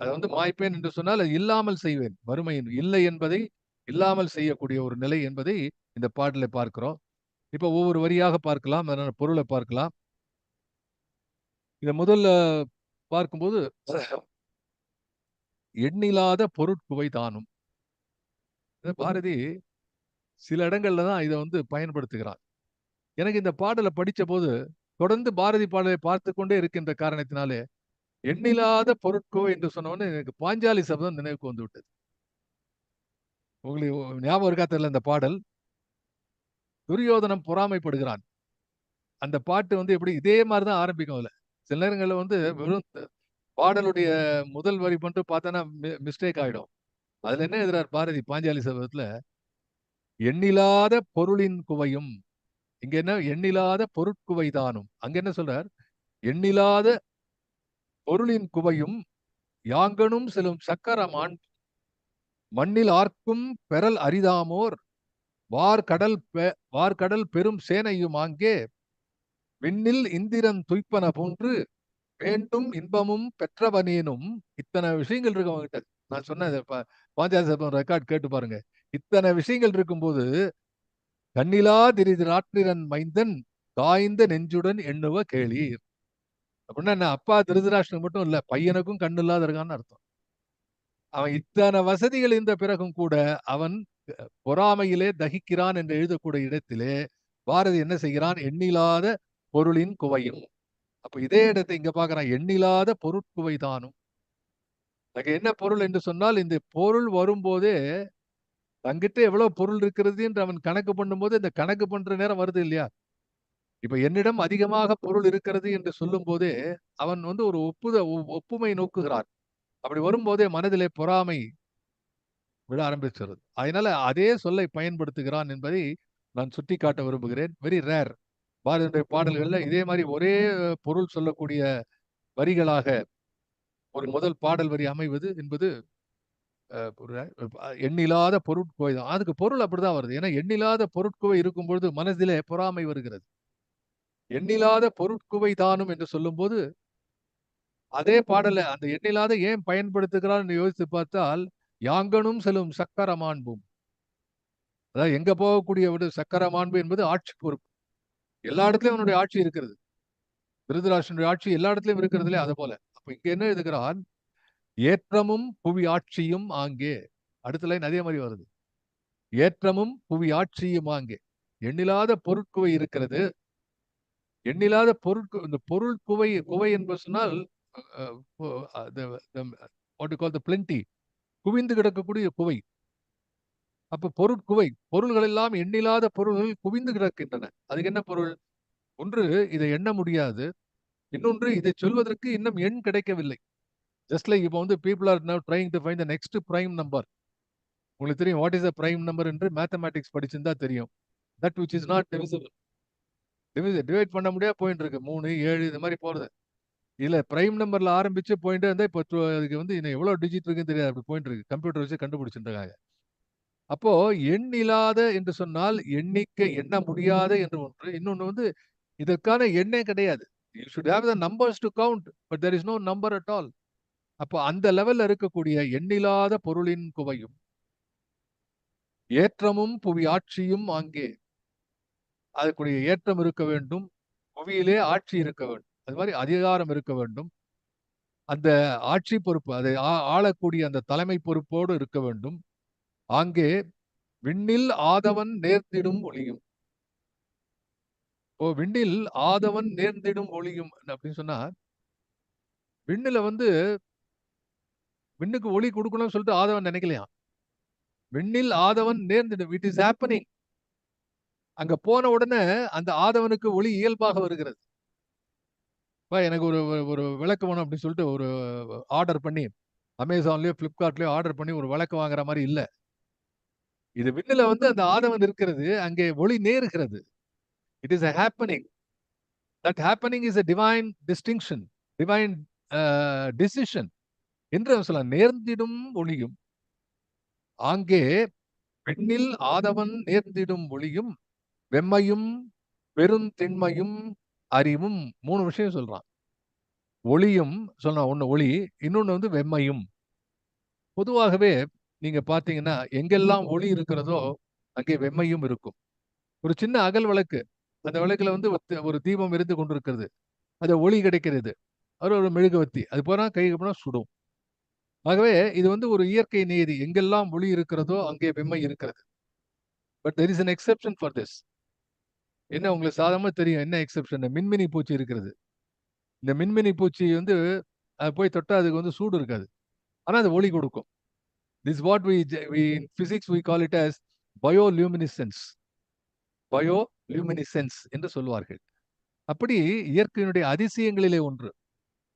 அதை வந்து மாய்ப்பேன் என்று சொன்னால் அது இல்லாமல் செய்வேன். வறுமை இல்லை என்பதை இல்லாமல் செய்யக்கூடிய ஒரு நிலை என்பதை இந்த பாடலை பார்க்கிறோம். இப்ப ஒவ்வொரு வரியாக பார்க்கலாம், அதனால பொருளை பார்க்கலாம். இத முதல்ல பார்க்கும்போது எண்ணிலாத பொருட்குவை தானும். பாரதி சில இடங்கள்ல தான் இதை வந்து பயன்படுத்துகிறார். எனக்கு இந்த பாடலை படிச்ச போது தொடர்ந்து பாரதி பாடலை பார்த்து கொண்டே இருக்கின்ற காரணத்தினாலே எண்ணிலாத பொருட்குவை என்று சொன்னோன்னு எனக்கு பாஞ்சாலி சபதம் நினைவுக்கு வந்து விட்டது. உங்களுக்கு ஞாபகம் இருக்கா தெரியல இந்த பாடல். துரியோதனம் பொறாமைப்படுகிறான். அந்த பாட்டு வந்து எப்படி இதே மாதிரிதான் ஆரம்பிக்கும். அதுல சில நேரங்கள்ல வந்து வெறும் பாடலுடைய முதல் வரி மட்டும் பார்த்தோன்னா மிஸ்டேக் ஆயிடும். அதுல என்ன எழுதுறார் பாரதி பாஞ்சாலி சபதத்துல? எண்ணிலாத பொருளின் குவையும். இங்க என்ன? எண்ணிலாத பொருட்குவை தானும். அங்க என்ன சொல்றார்? எண்ணிலாத பொருளின் குவையும் யாங்கனும் செல்லும் சக்கரமான் மண்ணில் ஆர்க்கும் பெறல் அரிதாமோர் வார்கடல் பெரும் சேனையும் ஆங்கே விண்ணில் இந்திரன் துய்ப்பன போன்று வேண்டும் இன்பமும் பெற்றவனேனும். இத்தனை விஷயங்கள் இருக்கு அவங்ககிட்ட. நான் சொன்ன பாஞ்சாலி சபதம் ரெக்கார்ட் கேட்டு பாருங்க. இத்தனை விஷயங்கள் இருக்கும்போது கண்ணிலா திரிதிராற்றிரன் மைந்தன் காய்ந்த நெஞ்சுடன் எண்ணுவ கேளீர். அப்படின்னா என்ன? அப்பா திருதராஷ்டிரன் மட்டும் இல்ல, பையனுக்கும் கண்ணு இல்லாத இருக்கான்னு அர்த்தம். அவன் இத்தனை வசதிகள் இருந்த பிறகும் கூட அவன் பொறாமையிலே தகிக்கிறான் என்று எழுதக்கூடிய இடத்திலே பாரதி என்ன செய்கிறான்? எண்ணிலாத பொருளின் குவையும். அப்ப இதே இடத்தை இங்க பாக்குறான், எண்ணிலாத பொருட்குவை தானும். அதுக்கு என்ன பொருள் என்று சொன்னால், இந்த பொருள் வரும்போதே தங்கிட்ட எவ்வளவு பொருள் இருக்கிறது என்று அவன் கணக்கு பண்ணும்போது, இந்த கணக்கு பண்ற நேரம் வருது இல்லையா? இப்ப என்னிடம் அதிகமாக பொருள் இருக்கிறது என்று சொல்லும் போதே அவன் வந்து ஒரு ஒப்புமை நோக்குகிறான். அப்படி வரும்போதே மனதிலே பொறாமை விழ ஆரம்பிச்சிருது. அதனால அதே சொல்லை பயன்படுத்துகிறான் என்பதை நான் சுட்டிக்காட்ட விரும்புகிறேன். Very rare. பாரதியுடைய பாடல்கள்ல இதே மாதிரி ஒரே பொருள் சொல்லக்கூடிய வரிகளாக ஒரு முதல் பாடல் வரி அமைவது என்பது எண்ணில்லாத பொருட்குவை தான். அதுக்கு பொருள் அப்படிதான் வருது. ஏன்னா எண்ணில்லாத பொருட்குவை இருக்கும் பொழுது மனதிலே பொறாமை வருகிறது. எண்ணில்லாத பொருட்குவை தானும் என்று சொல்லும்போது அதே பாடல அந்த எண்ணில்லாத ஏன் பயன்படுத்துகிறார் என்று யோசித்து பார்த்தால், யாங்கனும் செல்லும் சக்கர மாண்பும். அதாவது எங்க போகக்கூடிய ஒரு சக்கர மாண்பு என்பது ஆட்சி பொறுப்பு. எல்லா இடத்துலயும் அவனுடைய ஆட்சி இருக்கிறது. திருதராஷ்டிரனுடைய ஆட்சி எல்லா இடத்துலயும் இருக்கிறது இல்லையா? அது போல. அப்ப இங்க என்ன எழுதுகிறான்? ஏற்றமும் புவி ஆட்சியும் ஆங்கே. அடுத்த லைன் அதே மாதிரி வருது. ஏற்றமும் புவி ஆட்சியும் ஆங்கே. எண்ணில்லாத பொருட்குவை இருக்கிறது. எண்ணில்லாத இந்த பொருள் குவை என்பது சொன்னால் பிளென்டி, குவிந்து கிடக்கக்கூடிய குவை. அப்ப பொருட்குவை, பொருள்கள் எல்லாம் எண்ணில்லாத பொருள்கள் குவிந்து கிடக்கின்றன. அதுக்கு என்ன பொருள்? ஒன்று, இதை எண்ண முடியாது. இன்னொன்று, இதை சொல்வதற்கு இன்னும் எண் கிடைக்கவில்லை. ஜஸ்ட் லைக் இப்போ வந்து people are now trying to find the next prime number. உங்களுக்கு தெரியும் what is a prime number என்று மேத்தமேட்டிக்ஸ் படிச்சிருந்தா தெரியும். That which is not divisible. Divide பண்ண முடியாது போயிட்டு இருக்கு. 3, 7 இது மாதிரி போறது. இதுல பிரைம் நம்பர்ல ஆரம்பிச்சு போயிட்டே இருந்தா இப்போ அதுக்கு வந்து இன்னும் எவ்வளவு டிஜிட் இருக்குன்னு தெரியாது, அப்படி போயிட்டு இருக்கு. கம்ப்யூட்டர் வச்சு கண்டுபிடிச்சிட்டு இருக்காங்க. அப்போ எண் இல்லாத என்று சொன்னால் எண்ணிக்கை எண்ண முடியாத என்று ஒன்று. இன்னொன்னு வந்து இதற்கான எண்ணே கிடையாது. You should have the numbers to count, but there is no number at all. அப்போ அந்த லெவல்ல இருக்கக்கூடிய எண்ணில்லாத பொருளின் குவையும் ஏற்றமும் புவி ஆட்சியும் ஆங்கே. அதுக்குரிய ஏற்றம் இருக்க வேண்டும், புவியிலே ஆட்சி இருக்க வேண்டும், அது மாதிரி அதிகாரம் இருக்க வேண்டும். அந்த ஆட்சி பொறுப்பு, அதை ஆளக்கூடிய அந்த தலைமை பொறுப்போடு இருக்க வேண்டும். ஆங்கே விண்ணில் ஆதவன் நேர்ந்திடும் ஒளியும். ஓ, விண்ணில் ஆதவன் நேர்ந்திடும் ஒளியும் அப்படின்னு சொன்னா, விண்ணுல வந்து விண்ணுக்கு ஒளி கொடுக்கணும்னு சொல்லிட்டு ஆதவன் நினைக்கலையாம். விண்ணில் ஆதவன் நேர்ந்திடும், இட் இஸ் ஹேப்பனிங். அங்க போன உடனே அந்த ஆதவனுக்கு ஒளி இயல்பாக வருகிறது. எனக்கு ஒரு ஒரு விளக்கு வேணும் அப்படின்னு சொல்லிட்டு ஒரு ஆர்டர் பண்ணி அமேசான்லயோ பிளிப்கார்ட்லயோ ஆர்டர் பண்ணி ஒரு விளக்கு வாங்குற மாதிரி இல்ல. இது விண்ணுல வந்து அந்த ஆதவன் இருக்கிறது, அங்கே ஒளி நேருகிறது. It is a happening. That happening is a divine distinction, divine decision என்று சொல்லலாம். நேர்ந்திடும் ஒளியும் ஆங்கே விண்ணில் ஆதவன் நேர்ந்திடும் ஒளியும் வெம்மையும் பெருந்திண்மையும் அறிவும். 3 விஷயம் சொல்றான். ஒளியும் சொன்னா ஒண்ணு ஒளி, இன்னொன்னு வந்து வெம்மையும். பொதுவாகவே நீங்க பாத்தீங்கன்னா எங்கெல்லாம் ஒளி இருக்கிறதோ அங்கே வெம்மையும் இருக்கும். ஒரு சின்ன அகல் விளக்கு, அந்த விளக்குல வந்து ஒரு தீபம் எரிந்து கொண்டிருக்கிறது, அது ஒளி கிடைக்கிறது. அது ஒரு மெழுகுவர்த்தி, அது போனா கைக்கு போனா சுடும். ஆகவே இது வந்து ஒரு இயற்கை நியதி. எங்கெல்லாம் ஒளி இருக்கிறதோ அங்கே வெம்மை இருக்கிறது. But there is an exception for this. என்ன உங்களுக்கு சாதாரணமா தெரியும் என்ன எக்ஸெப்ஷன்? மின்மினி பூச்சி இருக்கிறது. இந்த மின்மினி பூச்சி வந்து அது போய் தொட்டா அதுக்கு வந்து சூடு இருக்காது, ஆனா அது ஒளி கொடுக்கும். This what we in physics we call it as bioluminescence. bioluminescence என்று சொல்வார்கள். அப்படி இயற்கையினுடைய அதிசயங்களிலே ஒன்று.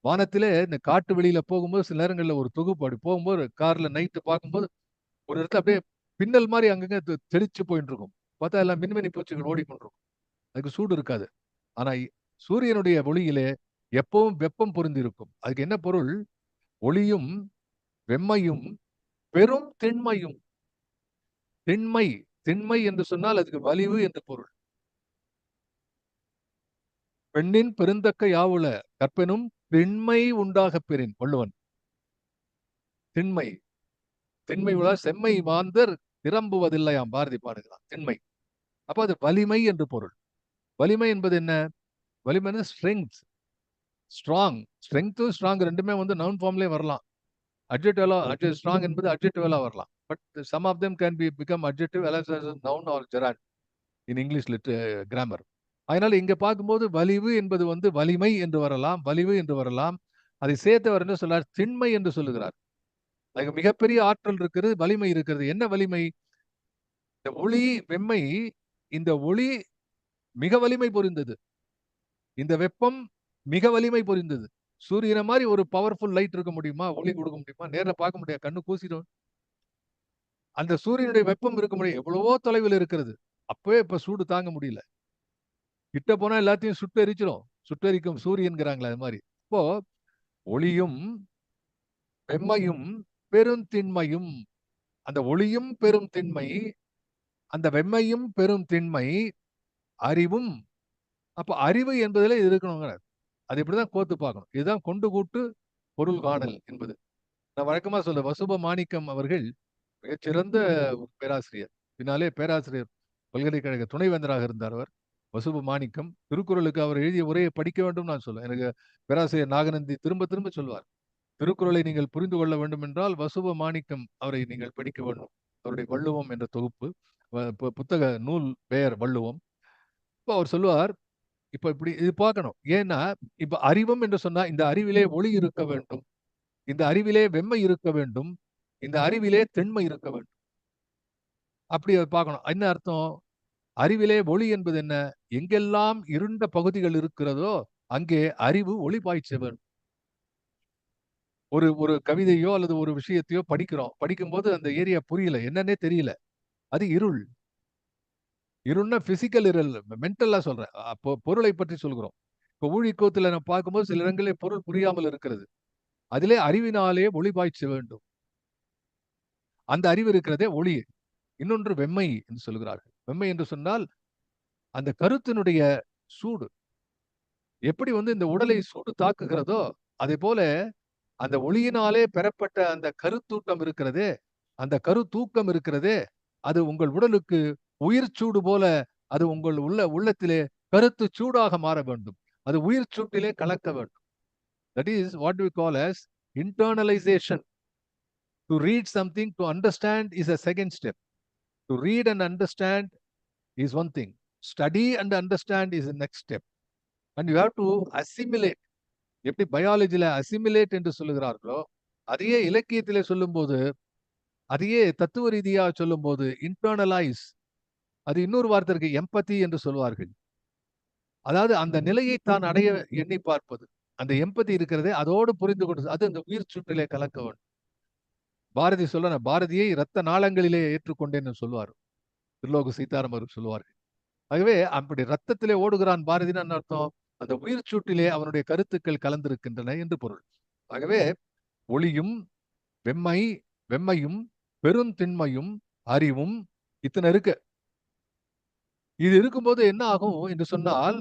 வானத்திலே இந்த காட்டு வெளியில போகும்போது சில நேரங்கள்ல ஒரு தொகுப்பு அப்படி போகும்போது கார்ல நைட்டு பார்க்கும்போது ஒரு இடத்துல அப்படியே பின்னல் மாதிரி அங்கங்க தெளிச்சு போயிட்டு இருக்கும். பார்த்தா எல்லாம் மின்மினி பூச்சிகள் ஓடிக்கொண்டிருக்கும். அதுக்கு சூடு இருக்காது. ஆனா சூரியனுடைய ஒளியிலே எப்பவும் வெப்பம் பொருந்திருக்கும். அதுக்கு என்ன பொருள்? ஒளியும் வெம்மையும் பெரும் திண்மையும். திண்மை, திண்மை என்று சொன்னால் அதுக்கு வலிவு என்று பொருள். பெண்ணின் பெருந்தக்க யாவுல கற்பெனும் திண்மை உண்டாக பெறின் வள்ளுவன். திண்மை, திண்மை உள்ள செம்மை மாந்தர் திரம்புவதில்லையாம் பாரதி பாடுகிறான். திண்மை, அப்ப அது வலிமை என்று பொருள். வலிமை என்பது என்ன? வலிமை ஸ்ட்ரெங்க், ஸ்ட்ராங். ஸ்ட்ரெங்க் ஸ்ட்ராங் ரெண்டுமே வந்து நவுன் ஃபார்ம்லயே வரலாம். அட்ஜெக்டிவ்லா ஸ்ட்ராங் என்பது அட்ஜெக்டிவ்லா வரலாம். But some of them can be become adjective as a noun or gerund in English grammar. அதனால இங்க பார்க்கும்போது வலிவு என்பது வந்து வலிமை என்று வரலாம், வலிவு என்று வரலாம். அதை சேர்த்தவர் என்ன சொல்றார்? திண்மை என்று சொல்லுகிறார். அதுக்கு மிகப்பெரிய ஆற்றல் இருக்கிறது, வலிமை இருக்கிறது. என்ன வலிமை? இந்த ஒளி வெம்மை, இந்த ஒளி மிக வலிமை பொருந்தது, இந்த வெப்பம் மிக வலிமை பொருந்தது. சூரியனை மாதிரி ஒரு பவர்ஃபுல் லைட் இருக்க முடியுமா? ஒளி கொடுக்க முடியுமா? நேர்ல பார்க்க முடியாது, கண்ணு கூசிடும். அந்த சூரியனுடைய வெப்பம் இருக்க முடியும், எவ்வளவோ தொலைவில் இருக்கிறது. அப்பவே இப்ப சூடு தாங்க முடியல. கிட்ட போனா எல்லாத்தையும் சுட்டெரிச்சிடும். சுட்டெரிக்கும் சூரியன்கிறாங்களே அது மாதிரி. இப்போ ஒளியும் வெம்மையும் பெருந்திண்மையும். அந்த ஒளியும் பெரும் திண்மை, அந்த வெம்மையும் பெரும் திண்மை, அறிவும். அப்ப அறிவு என்பதில் இது இருக்கணுங்கிறார். அது இப்படிதான் கோத்து பார்க்கணும். இதுதான் கொண்டு கூட்டு பொருள் காணல் என்பது. நான் வழக்கமா சொல்ல, வசுப மாணிக்கம் அவர்கள் மிகச்சிறந்த பேராசிரியர். பின்னாலே பேராசிரியர், பல்கலைக்கழக துணைவேந்தராக இருந்தார் அவர். வசுப மாணிக்கம். திருக்குறளுக்கு அவர் எழுதிய உரையை படிக்க வேண்டும் நான் சொல்லுவேன். எனக்கு பேராசிரியர் நாகநந்தி திரும்ப திரும்ப சொல்வார், திருக்குறளை நீங்கள் புரிந்து கொள்ள வேண்டும் என்றால் வசுப மாணிக்கம் அவரை நீங்கள் படிக்க வேண்டும். அவருடைய வள்ளுவம் என்ற தொகுப்பு, புத்தக நூல் பெயர் வள்ளுவம். இப்போ அவர் சொல்லுவார், இப்ப இப்படி இது பார்க்கணும். ஏன்னா இப்ப அறிவும் என்று சொன்னா இந்த அறிவிலே ஒளி இருக்க வேண்டும், இந்த அறிவிலே வெம்மை இருக்க வேண்டும், இந்த அறிவிலே திண்மை இருக்க வேண்டும். அப்படி அதை பார்க்கணும். என்ன அர்த்தம்? அறிவிலே ஒளி என்பது என்ன? எங்கெல்லாம் இருண்ட பகுதிகள் இருக்கிறதோ அங்கே அறிவு ஒளி பாய்ச்ச வேண்டும். ஒரு ஒரு கவிதையோ அல்லது ஒரு விஷயத்தையோ படிக்கிறோம். படிக்கும்போது அந்த ஏரியா புரியல. என்னன்னே தெரியல. அது இருள். இருள்னா பிசிக்கல் இருள். மென்டலா சொல்றேன். அப்போ பொருளை பற்றி சொல்கிறோம். இப்போ ஊழிக்கூத்துல நம்ம பார்க்கும்போது சில இடங்களில் பொருள் புரியாமல் இருக்கிறது. அதிலே அறிவினாலே ஒளி பாய்ச்ச வேண்டும். அந்த அறிவு இருக்கிறதே ஒளி. இன்னொன்று வெம்மை என்று சொல்கிறார்கள். வெம்மை என்று சொன்னால் அந்த கருத்தினுடைய சூடு. எப்படி வந்து இந்த உடலை சூடு தாக்குகிறதோ, அதேபோல அந்த ஒளியினாலே பெறப்பட்ட அந்த கருத்தூட்டம் இருக்கிறதே, அந்த கருத்தூக்கம் இருக்கிறதே, அது உங்கள் உடலுக்கு உயிர் சூடு போல அது உங்கள் உள்ளத்திலே கருத்து சூடாக மாற வேண்டும். அது உயிர் சூட்டிலே கலக்க வேண்டும். That is what we call as internalization. To read something, to understand is a second step. To read and understand is one thing. Study and understand is the next step. And you have to assimilate. எப்படி பயாலஜில assimilate என்று சொல்லுகிறார்களோ, அதையே இலக்கியத்திலே சொல்லும்போது, அதையே தத்துவ ரீதியா சொல்லும்போது internalise, அது இன்னொரு வார்த்தை இருக்கு, எம்பதி என்று சொல்வார்கள். அதாவது அந்த நிலையை தான் அடைய எண்ணி பார்ப்பது. அந்த எம்பதி இருக்கிறதே அதோடு புரிந்து கொண்டு அது அந்த உயிர் சுற்றிலே கலக்க வேண்டும். பாரதி சொல்ல பாரதியை இரத்த நாளங்களிலே ஏற்றுக்கொண்டேன்னு சொல்லுவார். திருலோக சீதாராம் அவர்கள் சொல்லுவார்கள். ஆகவே அப்படி ரத்தத்திலே ஓடுகிறான் பாரதின்னு அர்த்தம், அந்த உயிர் சூட்டிலே அவனுடைய கருத்துக்கள் கலந்திருக்கின்றன என்று பொருள். ஆகவே ஒளியும் வெம்மையும் பெருந்திண்மையும் அறிவும் இத்தனை இருக்கு. இது இருக்கும்போது என்ன ஆகும் என்று சொன்னால்,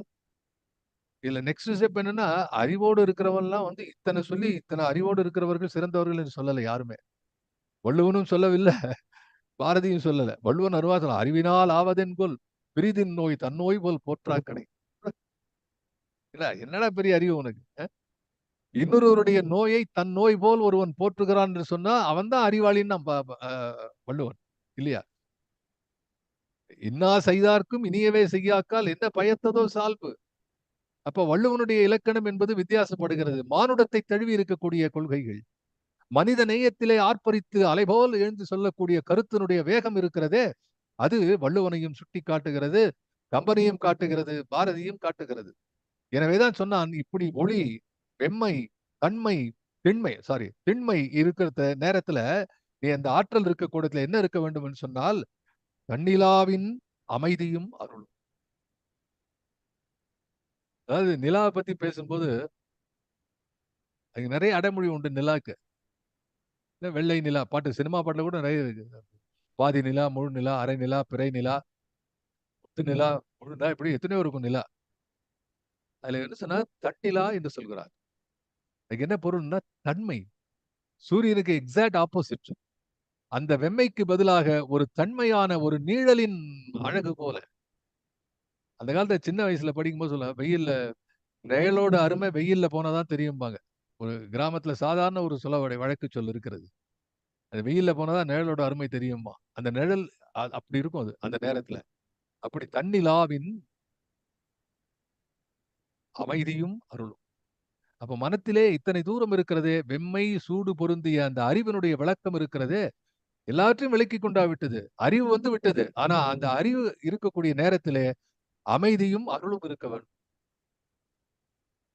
இதுல நெக்ஸ்ட் ஸ்டெப் என்னன்னா, அறிவோடு இருக்கிறவன்லாம் வந்து இத்தனை சொல்லி இத்தனை அறிவோடு இருக்கிறவர்கள் சிறந்தவர்கள் என்று சொல்லல யாருமே. வள்ளுவனும் சொல்லவில்லை, பாரதியும் சொல்லல. வள்ளுவன் அருவாசனம் அறிவினால் ஆவதென்கொல் பிரிதின் நோய் தன்னோய் போல் போற்றாக்கடை. என்னடா பெரிய அறிவு உனக்கு? இன்னொருவருடைய நோயை தன் நோய் போல் ஒருவன் போற்றுகிறான் என்று சொன்னா அவன் தான் அறிவாளின்னு வள்ளுவன் இல்லையா? இன்னா செய்தார்க்கும் இனியவே செய்யாக்கால் என்ன பயத்ததோ சால்பு. அப்ப வள்ளுவனுடைய இலக்கணம் என்பது வித்தியாசப்படுகிறது. மானுடத்தை தழுவி இருக்கக்கூடிய கொள்கைகள், மனித நேயத்திலே ஆர்ப்பரித்து அலைபோல் எழுந்து சொல்லக்கூடிய கருத்தினுடைய வேகம் இருக்கிறதே, அது வள்ளுவனையும் சுட்டி காட்டுகிறது, கம்பனையும் காட்டுகிறது, பாரதியும் காட்டுகிறது. எனவேதான் சொன்னான், இப்படி ஒளி, வெம்மை, தன்மை, திண்மை இருக்கிற நேரத்துல நீ அந்த ஆற்றல் இருக்கக்கூடத்துல என்ன இருக்க வேண்டும் என்று சொன்னால், தன்னிலாவின் அமைதியும் அருளும். அதாவது நிலாவை பத்தி பேசும்போது அதுக்கு நிறைய அடைமொழி உண்டு நிலாக்கு. வெள்ளை நிலா பாட்டு, சினிமா பாட்டுல கூட நிறைய இருக்கு. பாதி நிலா, முழு நிலா, அரை நிலா, பிறை நிலா, முத்து நிலா, முழு நிலா, இப்படி எத்தனையோ இருக்கும் நிலா. அதுல என்ன சொன்னா தட்டிலா என்று சொல்கிறார். அதுக்கு என்ன பொருள்னா தன்மை. சூரியனுக்கு எக்ஸாக்ட் ஆப்போசிட். அந்த வெம்மைக்கு பதிலாக ஒரு தன்மையான ஒரு நீழலின் அழகு போல. அந்த காலத்துல சின்ன வயசுல படிக்கும்போது சொல்ல, வெயில்ல நிழலோட அருமை வெயில்ல போனாதான் தெரியும்பாங்க. ஒரு கிராமத்துல சாதாரண ஒரு வழக்கு சொல் இருக்கிறது. அது வெயில்ல போனாதான் நிழலோட அருமை தெரியுமா. அந்த நிழல் அப்படி இருக்கும் அது அந்த நேரத்துல. அப்படி தன்னிலாவின் அமைதியும் அருளும். அப்ப மனத்திலே இத்தனை தூரம் இருக்கிறதே, வெம்மை சூடு பொருந்திய அந்த அறிவினுடைய விளக்கம் இருக்கிறதே, எல்லாவற்றையும் விளக்கி கொண்டா விட்டது. அறிவு வந்து விட்டது. ஆனா அந்த அறிவு இருக்கக்கூடிய நேரத்திலே அமைதியும் அருளும் இருக்க வேண்டும்.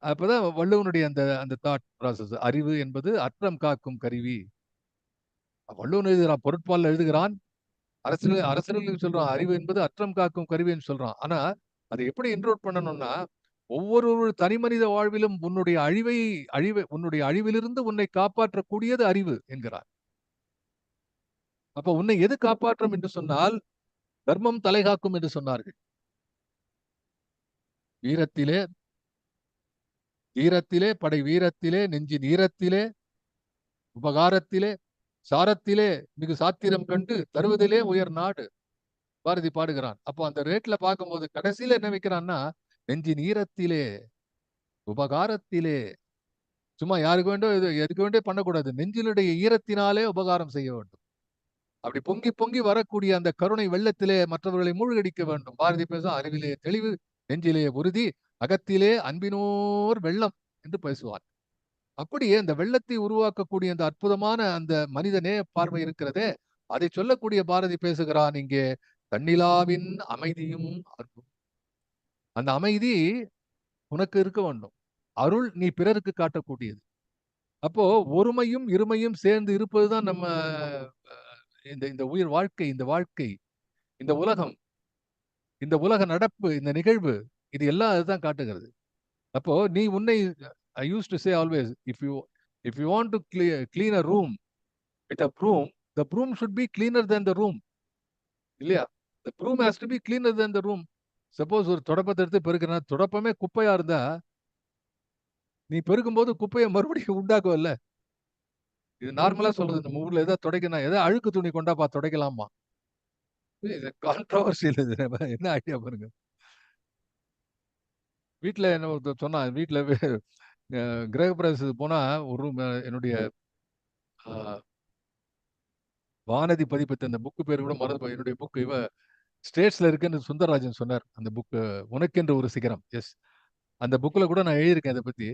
அப்பதான் வள்ளுவனுடைய அந்த அந்த தாட் ப்ராசஸ். அறிவு என்பது அற்றம் காக்கும் கருவி. வள்ளுவன் எழுதுகிறான், பொருட்பால் எழுதுகிறான், அரசர்களுக்கு சொல்றான் அறிவு என்பது அற்றம் காக்கும் கருவின்னு சொல்றான். ஆனா அதை எப்படி இன்ட்ரோட் பண்ணணும்னா, ஒவ்வொரு தனி மனித வாழ்விலும் உன்னுடைய அழிவிலிருந்து உன்னை காப்பாற்றக்கூடியது அறிவு என்கிறார். அப்ப உன்னை எது காப்பாற்றும் என்று சொன்னால், தர்மம் தலைகாக்கும் என்று சொன்னார்கள். வீரத்திலே ஈரத்திலே படை வீரத்திலே நெஞ்சின் ஈரத்திலே உபகாரத்திலே சாரத்திலே மிகு சாத்திரம் கண்டு தருவதிலே உயர் நாடு. பாரதி பாடுகிறான். அப்போ அந்த ரேட்ல பார்க்கும்போது கடைசியில என்ன வைக்கிறான்னா, நெஞ்சின் ஈரத்திலே உபகாரத்திலே, சும்மா யாருக்கு வேண்டோ எதுக்கு வேண்டே பண்ணக்கூடாது, நெஞ்சினுடைய ஈரத்தினாலே உபகாரம் செய்ய வேண்டும். அப்படி பொங்கி பொங்கி வரக்கூடிய அந்த கருணை வெள்ளத்திலே மற்றவர்களை மூழ்கடிக்க வேண்டும். பாரதி பேசும் அறிவிலே தெளிவு, நெஞ்சிலே உறுதி, அகத்திலே அன்பினோர் வெள்ளம் என்று பேசுவார். அப்படியே அந்த வெள்ளத்தை உருவாக்கக்கூடிய அந்த அற்புதமான அந்த மனிதனே பார்வை இருக்கிறதே, அதை சொல்லக்கூடிய பாரதி பேசுகிறான் இங்கே, தன்னிலாவின் அமைதியும் அருளும். அந்த அமைதி உனக்கு இருக்க வேண்டும். அருள் நீ பிறருக்கு காட்டக்கூடியது. அப்போ ஒருமையும் இருமையும் சேர்ந்து இருப்பதுதான் நம்ம இந்த இந்த உயிர் வாழ்க்கை, இந்த வாழ்க்கை, இந்த உலகம், இந்த உலக நடப்பு, இந்த நிகழ்வு, இது எல்லாம் அதுதான் காட்டுகிறது. அப்போ நீ உன்னை I use to say always, if you want to clean a room with a broom, the broom should be cleaner than the room. இல்லையா? The broom has to be cleaner than the room. Suppose ஒரு தொடப்பத்தை எடுத்து பெருக்கிறனா, தொடப்பமே குப்பையா இருந்தா நீ பெருக்கும்போது குப்பையை மறுபடியும் உண்டாக்குவல்ல. இது நார்மலா சொல்றது. நம்ம ஊர்ல ஏதாவது துடைக்கணும், ஏதாவது அழுக்கு துணி கொண்டாப்பா துடைக்கலாமா? இது கான்ட்ரோவர்சியல் இது. என்ன ஐடியா பாருங்க. வீட்ல என்ன ஒருத்தர் சொன்னா, வீட்ல கிரகப்பிரவேசத்துக்கு போனா ஒரு ரூம், என்னுடைய அ வானதி பதிப்பத்த அந்த புக் பேரு கூட மறந்து போய், என்னுடைய புக் ஸ்டேட்ஸ்ல இருக்குன்னு சுந்தரராஜன் சொன்னார். அந்த புக் உனக்கென்று ஒரு சிகரம். எஸ். அந்த புக்ல கூட நான் எழுதியிருக்கேன் இத பத்தி.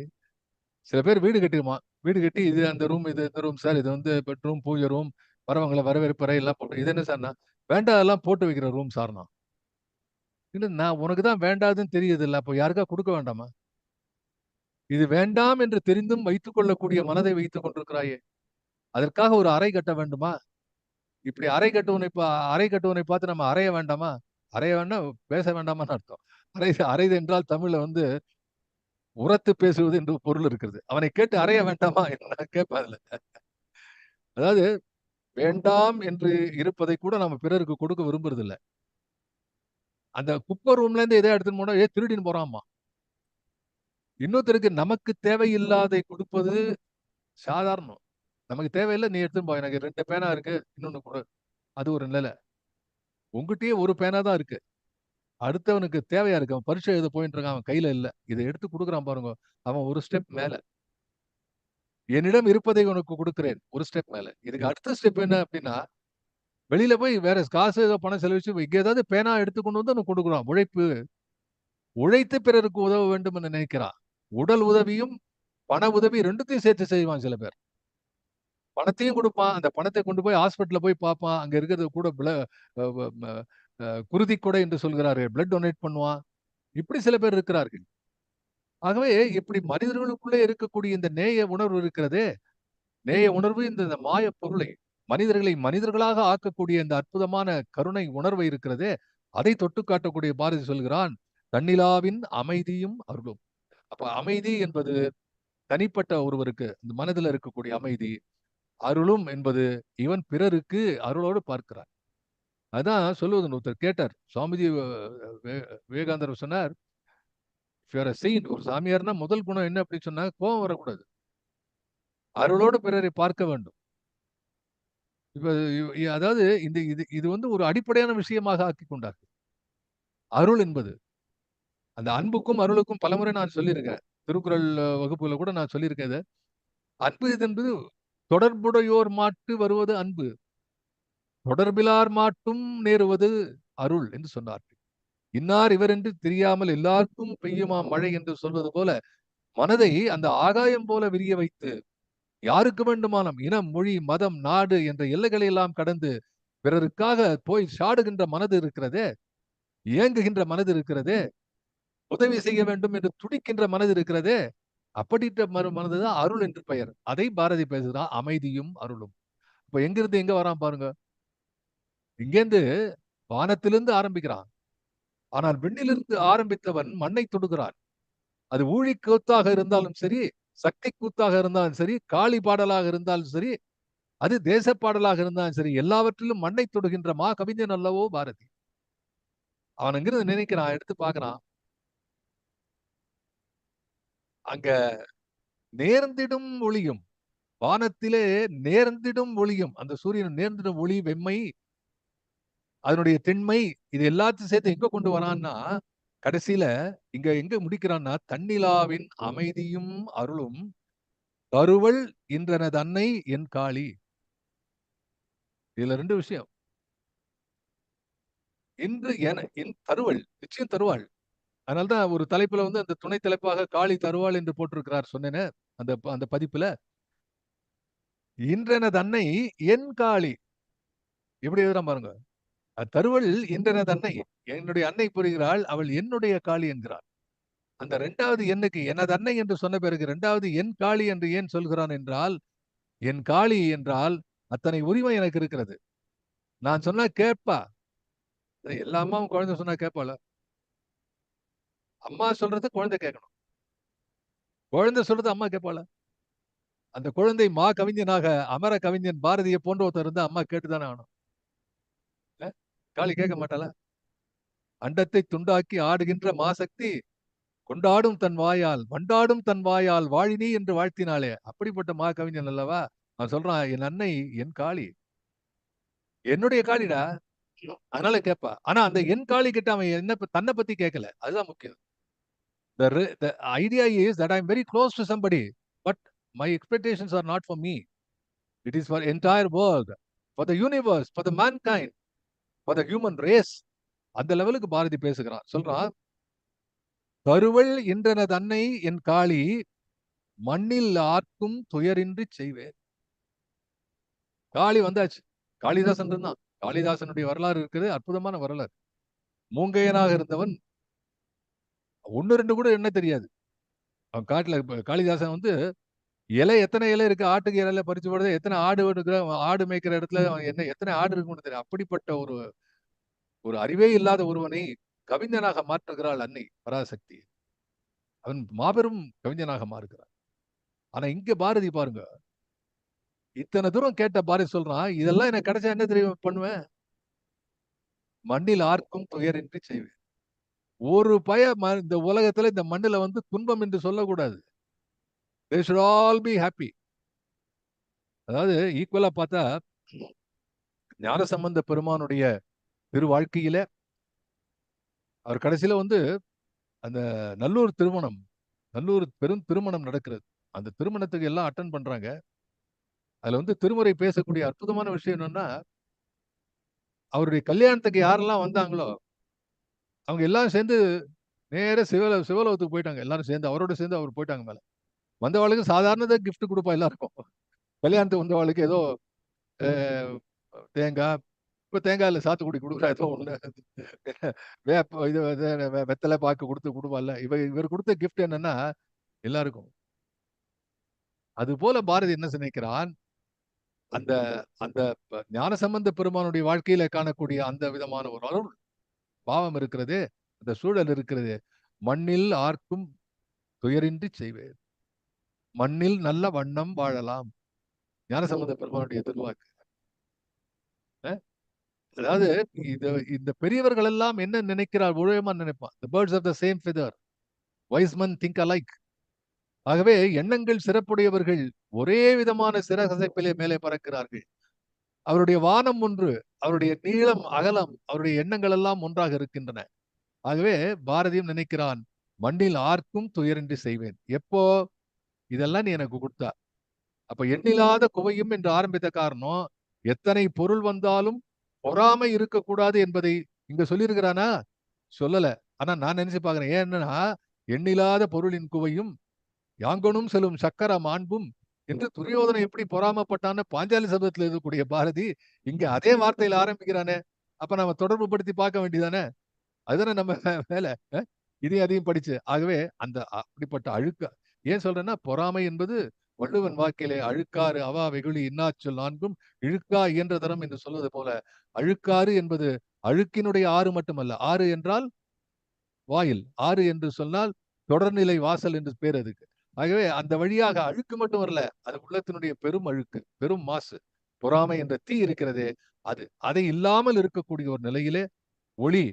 சில பேர் வீடு கட்டிருவான். வீடு கட்டி இது அந்த ரூம், இது இந்த ரூம் சார். இது வந்து பெட்ரூம், பூஜை ரூம், வரவங்கள வரவேற்பறை எல்லாம் போட்டு. இது என்ன சார்னா, வேண்டாதெல்லாம் போட்டு வைக்கிற ரூம் சார்னா. இல்ல நான் உனக்கு தான் வேண்டாதுன்னு தெரியுதுல்ல. அப்போ யாருக்கா குடுக்க வேண்டாமா? இது வேண்டாம் என்று தெரிந்தும் வைத்துக் கொள்ளக்கூடிய மனதை வைத்துக் கொண்டிருக்கிறாயே. அதற்காக ஒரு அறை கட்ட வேண்டுமா? இப்படி அறை கட்டுவனை பார்த்து நம்ம அறைய வேண்டாமா? அறைய வேண்டாம், பேச வேண்டாமான்னு அர்த்தம். அறை என்றால் தமிழ்ல வந்து உரத்து பேசுவது என்று பொருள் இருக்கிறது. அவனை கேட்டு அறைய வேண்டாமா என்று நான் கேட்பேன் அதுல. அதாவது வேண்டாம் என்று இருப்பதை கூட நம்ம பிறருக்கு கொடுக்க விரும்புறதில்ல. அந்த குப்பை ரூம்ல இருந்து எதையோ எடுத்துன்னு போனா, திருடின்னு போறான்மா. இன்னொருத்தருக்கு நமக்கு தேவையில்லாதை கொடுப்பது சாதாரணம். நமக்கு தேவையில்ல, நீ எடுத்துன்னு போ. எனக்கு 2 பேனா இருக்கு. இன்னொன்னு குடு. அது ஒரு நிலை. உன்கிட்டயே ஒரு பேனா தான் இருக்கு. அடுத்தவனுக்கு தேவையா இருக்கு. அவன் பரீட்சை எழுத போயிட்டு இருக்கான். அவன் கையில இல்ல. இத எடுத்து குடுக்குறான் பாருங்க. அவன் ஒரு ஸ்டெப் மேல. என்னிடம் இருப்பதை உனக்கு குடுக்கிறேன். ஒரு ஸ்டெப் மேல. இதுக்கு அடுத்த ஸ்டெப் என்ன அப்டின்னா, வெளியில போய் வேற காசு ஏதோ பணம் செலவழிச்சு இங்க ஏதாவது பேனா எடுத்து கொண்டு வந்து அவனுக்கு குடுக்குறான். உழைத்து பிறருக்கு உதவ வேண்டும் என்று நினைக்கிறான். உடல் உதவியும், பண உதவி 2த்தையும் சேர்த்து செய்வான் சில பேர். பணத்தையும் குடுப்பான். அந்த பணத்தை கொண்டு போய் ஹாஸ்பிட்டல்ல போய் பார்ப்பான். அங்க இருக்கிறது கூட அ வ ம குருதிக் கொடை என்று சொல்கிறார்கள். பிளட் டொனேட் பண்ணுவான். இப்படி சில பேர் இருக்கிறார்கள். ஆகவே இப்படி மனிதர்களுக்குள்ளே இருக்கக்கூடிய இந்த நேய உணர்வு இருக்கிறதே, நேய உணர்வு இந்த இந்த மாயப் பொருளை, மனிதர்களை மனிதர்களாக ஆக்கக்கூடிய இந்த அற்புதமான கருணை உணர்வு இருக்கிறதே, அதை தொட்டு காட்டக்கூடிய பாரதி சொல்கிறான், "தன்னிலாவின் அமைதியும் அருளும்." அப்ப அமைதி என்பது தனிப்பட்ட ஒருவருக்கு இந்த மனதில இருக்கக்கூடிய அமைதி. அருளும் என்பது இவன் பிறருக்கு அருளோடு பார்க்கிறான். அதான் சொல்லுவது ஒருத்தர் கேட்டார். சுவாமிஜி வே விவேகானந்தர் சொன்னார், "if you are a saint", ஒரு சாமியார்னா முதல் குணம் என்ன அப்படின்னு சொன்னா, கோவம் வரக்கூடாது. அருளோடு பிறரை பார்க்க வேண்டும். இப்ப அதாவது இந்த இது இது வந்து ஒரு அடிப்படையான விஷயமாக ஆக்கிக் கொண்டார்கள். அருள் என்பது. அந்த அன்புக்கும், அருளுக்கும் பலமுறை நான் சொல்லியிருக்கிறேன். திருக்குறள் வகுப்புல கூட நான் சொல்லியிருக்கேன் இத. அன்பு என்பது தொடர்புடையோர் மாட்டு வருவது அன்பு. தொடர்பிலார் மாட்டும் நேருவது அருள் என்று சொன்னார்கள். இன்னார் இவர் என்று தெரியாமல் எல்லாருக்கும் பெய்யுமாம் மழை என்று சொல்வது போல, மனதை அந்த ஆகாயம் போல விரிய வைத்து, யாருக்கு வேண்டுமானாலும் இனம், மொழி, மதம், நாடு என்ற எல்லைகளை எல்லாம் கடந்து பிறருக்காக போய் சாடுகின்ற மனது இருக்கிறதே, ஏங்குகின்ற மனது இருக்கிறதே, உதவி செய்ய வேண்டும் என்று துடிக்கின்ற மனது இருக்கிறதே, அப்படிப்பட்ட மனதுதான் அருள் என்று பெயர். அதை பாரதி பேசுகிறான், அமைதியும் அருளும். இப்ப எங்கிருந்து எங்க வரான் பாருங்க. இங்கேருந்து வானத்திலிருந்து ஆரம்பிக்கிறான். ஆனால் விண்ணிலிருந்து ஆரம்பித்தவன் மண்ணை தொடுகிறான். அது ஊழி கூத்தாக இருந்தாலும் சரி, சக்தி கூத்தாக இருந்தாலும் சரி, காளி பாடலாக இருந்தாலும் சரி, அது தேச பாடலாக இருந்தாலும் சரி, எல்லாவற்றிலும் மண்ணை தொடுகின்ற மா கவிஞன் அல்லவோ பாரதி. அவன் அங்கிருந்து நினைக்கிறான், எடுத்து பார்க்கிறான். அங்க நேர்ந்திடும் ஒளியும், வானத்திலே நேர்ந்திடும் ஒளியும், அந்த சூரியன் நேர்ந்திடும் ஒளி, வெம்மை, அதனுடைய திண்மை, இது எல்லாத்தையும் சேர்த்து எங்க கொண்டு வரான்னா, கடைசியில இங்க எங்க முடிக்கிறான்னா, தன்னிலாவின் அமைதியும் அருளும் தருவள் இன்றனது அன்னை என் காளி. இதுல 2 விஷயம். இன்று என் தருவள், நிச்சயம் தருவாள். அதனால்தான் ஒரு தலைப்புல வந்து அந்த துணை தலைப்பாக காளி தருவாள் என்று போட்டிருக்கிறார் சொன்னேனே, அந்த அந்த பதிப்புல. இன்றெனது அன்னை என் காளி. எப்படி எழுதுறான் பாருங்க. தருவள் இன்றெனது அன்னை. என்னுடைய அன்னை புரிகிறாள், அவள் என்னுடைய காளி என்கிறாள். அந்த 2வது எண்ணுக்கு எனது அன்னை என்று சொன்ன பிறகு 2வது என் காளி என்று ஏன் சொல்கிறான் என்றால், என் காளி என்றால் அத்தனை உரிமை எனக்கு இருக்கிறது. நான் சொன்னா கேட்பா. எல்லா அம்மாவும் குழந்தை சொன்னா கேட்பாளா? அம்மா சொல்றது குழந்தை கேட்கணும். குழந்தை சொல்றது அம்மா கேட்பாளா? அந்த குழந்தை மா கவிஞனாக அமர கவிஞன் பாரதியை போன்ற ஒருத்தர் இருந்தா அம்மா கேட்டுதானே ஆகணும். காளி கேட்க மாட்டாளா? அண்டத்தை துண்டாக்கி ஆடுகின்ற மாசக்தி கொண்டாடும் தன் வாயால் வண்டாடும் தன் வாயால் வாழினி என்று வாழ்த்தினாளே, அப்படிப்பட்ட மா கவிஞன் அல்லவா? அவன் சொல்றான், என் அன்னை என் காளி, என்னுடைய காளிடா, அதனால கேட்பா. ஆனா அந்த என் காளி கிட்ட அவன் என்ன தன்னை பத்தி கேட்கல. அதுதான் முக்கியம். The idea is that I'm very close to somebody, but my expectations are not for me. It is for entire world, for the universe, for the mankind, for the human race. அந்த லெவலுக்கு பாரதி பேசுகிறான். சொல்றான், கருவள் என்றனது அன்னை என் காளி மண்ணில் ஆர்க்கும் துயரின்றி செய்வேன். காளி வந்தாச்சு. காளிதாசன் இருந்தான். காளிதாசனுடைய வரலாறு இருக்குது, அற்புதமான வரலாறு. மூங்கையனாக இருந்தவன் 1, 2 கூட என்ன தெரியாது. அவன் காட்டுல காளிதாசன் வந்து இலை எத்தனை இலை இருக்கு, ஆட்டுக்கு இலையில பறிச்சு போடுறது, எத்தனை ஆடு ஆடு மேய்க்கிற இடத்துல என்ன எத்தனை ஆடு இருக்குன்னு தெரியும். அப்படிப்பட்ட ஒரு ஒரு அறிவே இல்லாத ஒருவனை கவிஞனாக மாற்றுகிறாள் அன்னை பராசக்தி. அவன் மாபெரும் கவிஞனாக மாறுகிறான். ஆனா இங்க பாரதி பாருங்க, இத்தனை தூரம் கேட்ட பாரதி சொல்றான், இதெல்லாம் எனக்கு கிடைச்சா என்ன தெரியும் பண்ணுவேன்? மண்ணில் ஆர்க்கும் துயரின்றி செய்வேன். ஒரு இந்த உலகத்துல இந்த மண்ணுல வந்து துன்பம் என்று சொல்லக்கூடாது. They should all be happy. அதாவது ஈக்குவலா பார்த்தா ஞானசம்பந்த பெருமானுடைய திரு வாழ்க்கையில அவர் கடைசியில வந்து அந்த நல்லூர் பெரும் திருமணம் நடக்கிறது. அந்த திருமணத்துக்கு எல்லாம் அட்டன் பண்றாங்க. அதுல வந்து திருமுறை பேசக்கூடிய அற்புதமான விஷயம் என்னன்னா, அவருடைய கல்யாணத்துக்கு யாரெல்லாம் வந்தாங்களோ அவங்க எல்லாரும் சேர்ந்து நேர சிவலோகத்துக்கு போயிட்டாங்க. எல்லாரும் சேர்ந்து அவரோட சேர்ந்து அவர் போயிட்டாங்க மேல. வந்தவாளுக்கு சாதாரண கிஃப்ட் கொடுப்பா எல்லாருக்கும். கல்யாணத்துக்கு வந்தவாளுக்கு ஏதோ தேங்காய், இப்ப தேங்காய் இல்ல சாத்துக்குடி கொடுக்குறா, ஏதோ ஒண்ணு இது வெத்தலை பாக்கு கொடுத்து கொடுப்பால. இவர் கொடுத்த கிஃப்ட் என்னன்னா எல்லாருக்கும். அது போல பாரதி என்ன நினைக்கிறான், அந்த அந்த ஞானசம்பந்த பெருமானுடைய வாழ்க்கையில காணக்கூடிய அந்த விதமான ஒரு அருள் பாவம் இருக்கிறது, அந்த சூழல் இருக்கிறது. மண்ணில் ஆர்க்கும் துயரின்றி செய்வேன், மண்ணில் நல்ல வண்ணம் வாழலாம். ஞானசம்பந்த பெருமானுடைய திருவாக்கு. அதாவது இந்த பெரியவர்கள் எல்லாம் என்ன நினைக்கிறார், உழவமா நினைப்பான். The birds of the same feather, wise men think alike. ஆகவே எண்ணங்கள் சிறப்புடையவர்கள் ஒரே விதமான சிறகசைப்பிலே மேலே பறக்கிறார்கள். அவருடைய வானம் ஒன்று, அவருடைய நீளம் அகலம், அவருடைய எண்ணங்கள் எல்லாம் ஒன்றாக இருக்கின்றன. ஆகவே பாரதியும் நினைக்கிறான், மண்ணில் ஆர்க்கும் துயரின்றி செய்வேன். எப்போ இதெல்லாம் நீ எனக்கு கொடுத்தா. அப்ப எண்ணில்லாத குவையும் என்று ஆரம்பித்த காரணம், எத்தனை பொருள் வந்தாலும் பொறாமை இருக்கக்கூடாது என்பதை இங்க சொல்லியிருக்கிறானா? சொல்லல. ஆனா நான் நினைச்சு பாக்குறேன். ஏன்னா, எண்ணில்லாத பொருளின் குவையும் யாங்கனும் செல்லும் சக்கர மாண்பும் என்று துரியோதனை எப்படி பொறாமப்பட்டான்னு பாஞ்சாலி சபதத்தில் இருக்கக்கூடிய பாரதி இங்க அதே வார்த்தையில ஆரம்பிக்கிறானே. அப்ப நம்ம தொடர்பு படுத்தி பார்க்க வேண்டியதானே? அதுதானே நம்ம வேலை. இதையும் அதையும் படிச்சு. ஆகவே அந்த அப்படிப்பட்ட ஏன் சொல்றேன்னா, பொறாமை என்பது வள்ளுவன் வாக்கிலே அழுக்காறு அவா வெகுளி இன்னாச்சொல் நான்கும் இழுக்கா இயன்ற தரம் என்று சொல்வது போல, அழுக்காறு என்பது அழுக்கினுடைய ஆறு மட்டுமல்ல. ஆறு என்றால் வாயில், ஆறு என்று சொன்னால் தொடர்நிலை வாசல் என்று பேர் அதுக்கு. ஆகவே அந்த வழியாக அழுக்கு மட்டும் வரல, அது உள்ளத்தினுடைய பெரும் அழுக்கு, பெரும் மாசு. பொறாமை என்ற தீ இருக்கிறதே, அதை இல்லாமல் இருக்கக்கூடிய ஒரு நிலையிலே ஒளி,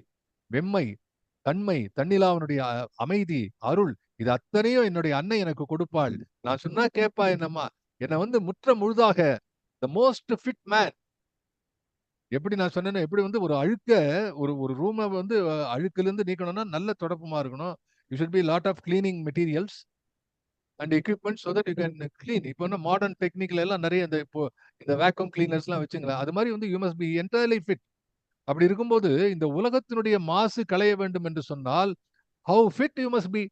வெம்மை, தன்மை, தன்னிலாவனுடைய அமைதி, அருள், இது அத்தனையும் என்னுடைய அன்னை எனக்கு கொடுப்பாள். நான் சொன்னா கேட்பா என்னம்மா. என்னை வந்து முற்ற முழுதாக த மோஸ்ட் ஃபிட் மேன். எப்படி நான் சொன்னேன்னா, எப்படி வந்து ஒரு ஒரு ரூமை வந்து அழுக்குல இருந்து நீக்கணும்னா நல்ல தொடப்பமா இருக்கணும். You should be lot of cleaning materials and equipment so that you can clean. இப்போ வந்து மாடர்ன் டெக்னிக்ல எல்லாம் நிறைய இந்த வேக்யூம் கிளீனர்ஸ் எல்லாம் வச்சுங்களேன். அது மாதிரி வந்து you must be entirely fit. அப்படி இருக்கும்போது இந்த உலகத்தினுடைய மாசு களைய வேண்டும் என்று சொன்னால் how fit you must be.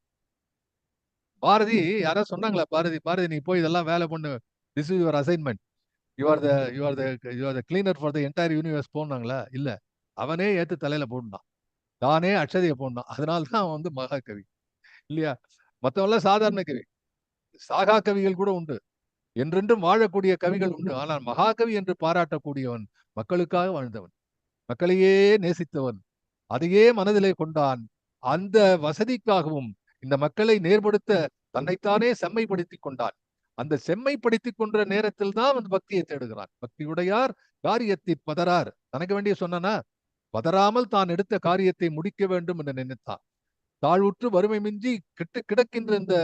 Bharathi யாராவது சொன்னாங்களா, பாரதி நீ போய் இதெல்லாம் வேலை பண்ணு, this is your assignment, you are the cleaner for the entire universe போனாங்களா? இல்ல, அவனே ஏத்து தலையில போட்டான், தானே அக்ஷதையை போட்டான். அதனால்தான் அவன் வந்து மகாகவி. இல்லையா? மத்தவெல்லாம் சாதாரண கவி. சாகா கவிகள் கூட உண்டு. என்றென்றும் வாழக்கூடிய கவிகள் உண்டு. ஆனால் மகாகவி என்று பாராட்டக்கூடியவன் மக்களுக்காக வாழ்ந்தவன், மக்களையே நேசித்தவன், அதையே மனதிலே கொண்டான். அந்த வசதிக்காகவும் இந்த மக்களை நேர்படுத்த தன்னைத்தானே செம்மைப்படுத்திக் கொண்டான். அந்த செம்மைப்படுத்திக் கொன்ற நேரத்தில் தான் வந்து பக்தியை தேடுகிறான். பக்தியுடையார் காரியத்தில் பதறார். தனக்கு வேண்டிய சொன்னா பதறாமல் தான் எடுத்த காரியத்தை முடிக்க வேண்டும் என்று நினைத்தான். தாழ்வுற்று வறுமை மிஞ்சி கெட்டு கிடக்கின்ற இந்த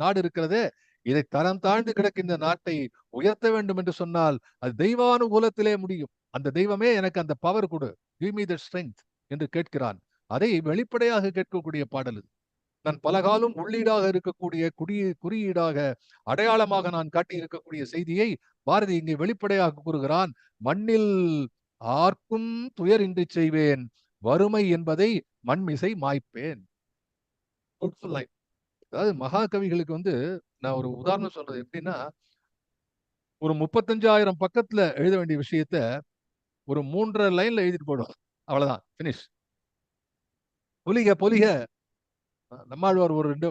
நாடு இருக்கிறதே, இதை தரம் தாழ்ந்து கிடக்கின்ற நாட்டை உயர்த்த வேண்டும் என்று சொன்னால் அது தெய்வானுகூலத்திலே முடியும். அந்த தெய்வமே எனக்கு அந்த பவர் கொடு, கிவ் மீ த ஸ்ட்ரெங்க் என்று கேட்கிறான். அதை வெளிப்படையாக கேட்கக்கூடிய பாடல் இது. நான் பலகாலம் உள்ளீடாக இருக்கக்கூடிய குறியீடாக அடையாளமாக நான் காட்டி இருக்கக்கூடிய செய்தியை பாரதி இங்கே வெளிப்படையாக கூறுகிறான். மண்ணில் ஆர்க்கும் துயர் இன்றி செய்வேன், வறுமை என்பதை மண்மிசை மாய்ப்பேன். அதாவது மகாகவிகளுக்கு வந்து நான் ஒரு உதாரணம் சொல்றது எப்படின்னா, ஒரு 35,000 பக்கத்துல எழுத வேண்டிய விஷயத்த ஒரு 3.5 லைன்ல எழுதிட்டு போயிடும். அவ்வளவுதான், பினிஷ். பொலிக பொலிக நம்மாழ்வார் ஒரு 2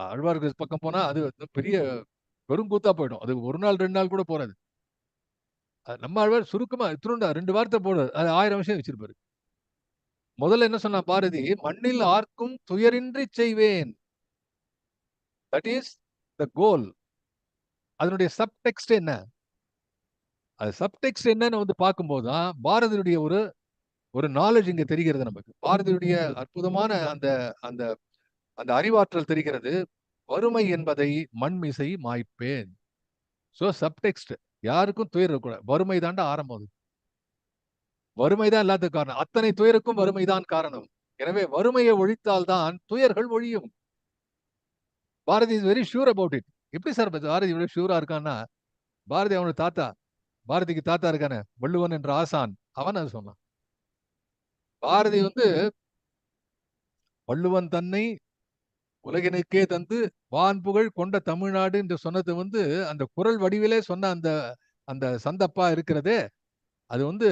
ஆழ்வார்கள் பக்கம் போனா அது பெரிய பெருங்கூத்தா போயிடும். அது ஒரு நாள் 2 நாள் கூட போறாது. நம்மாழ்வார் சுருக்கமா இத்தினுண்டா 2 வார்த்தை போடுறாரு. அது 1000 விஷயம் வச்சிருப்பாரு. முதல்ல என்ன சொன்னா பாரதி, மண்ணில் ஆர்க்கும் துயரின்றி செய்வேன். தட் இஸ் த கோல். அதனுடைய சப்டெக்ஸ்ட் என்ன? அது சப்டெக்ஸ்ட் என்னன்னு வந்து பார்க்கும்போது தான் பாரதியுடைய ஒரு ஒரு நாலேஜ் இங்க தெரிகிறது நமக்கு. பாரதியுடைய அற்புதமான அந்த அந்த அந்த அறிவாற்றல் தெரிகிறது. வறுமை என்பதை மண்மிசை மாய்ப்பேன். சோ சப்டெக்ஸ்ட் யாருக்கும் துயர் இருக்கக்கூடாது. வறுமை தாண்டா ஆரம்பம். வறுமைதான் எல்லாத்துக்கும் காரணம். அத்தனை துயருக்கும் வறுமைதான் காரணம். எனவே வறுமையை ஒழித்தால்தான் துயர்கள் ஒழியும். Bharathi is very sure about it. எப்படி சார் பாரதி இவ்வளவு ஷூரா இருக்கான்னா, பாரதி அவனோட தாத்தா, பாரதிக்கு தாத்தா இருக்கானே வள்ளுவன் என்ற ஆசான், அவன் அது சொன்னான். பாரதி வந்து வள்ளுவன் தன்னை உலகினுக்கே தந்து வான் புகழ் கொண்ட தமிழ்நாடு என்று சொன்னது வந்து அந்த குரல் வடிவிலே சொன்ன அந்த அந்த சந்தப்பா இருக்கிறதே, அது வந்து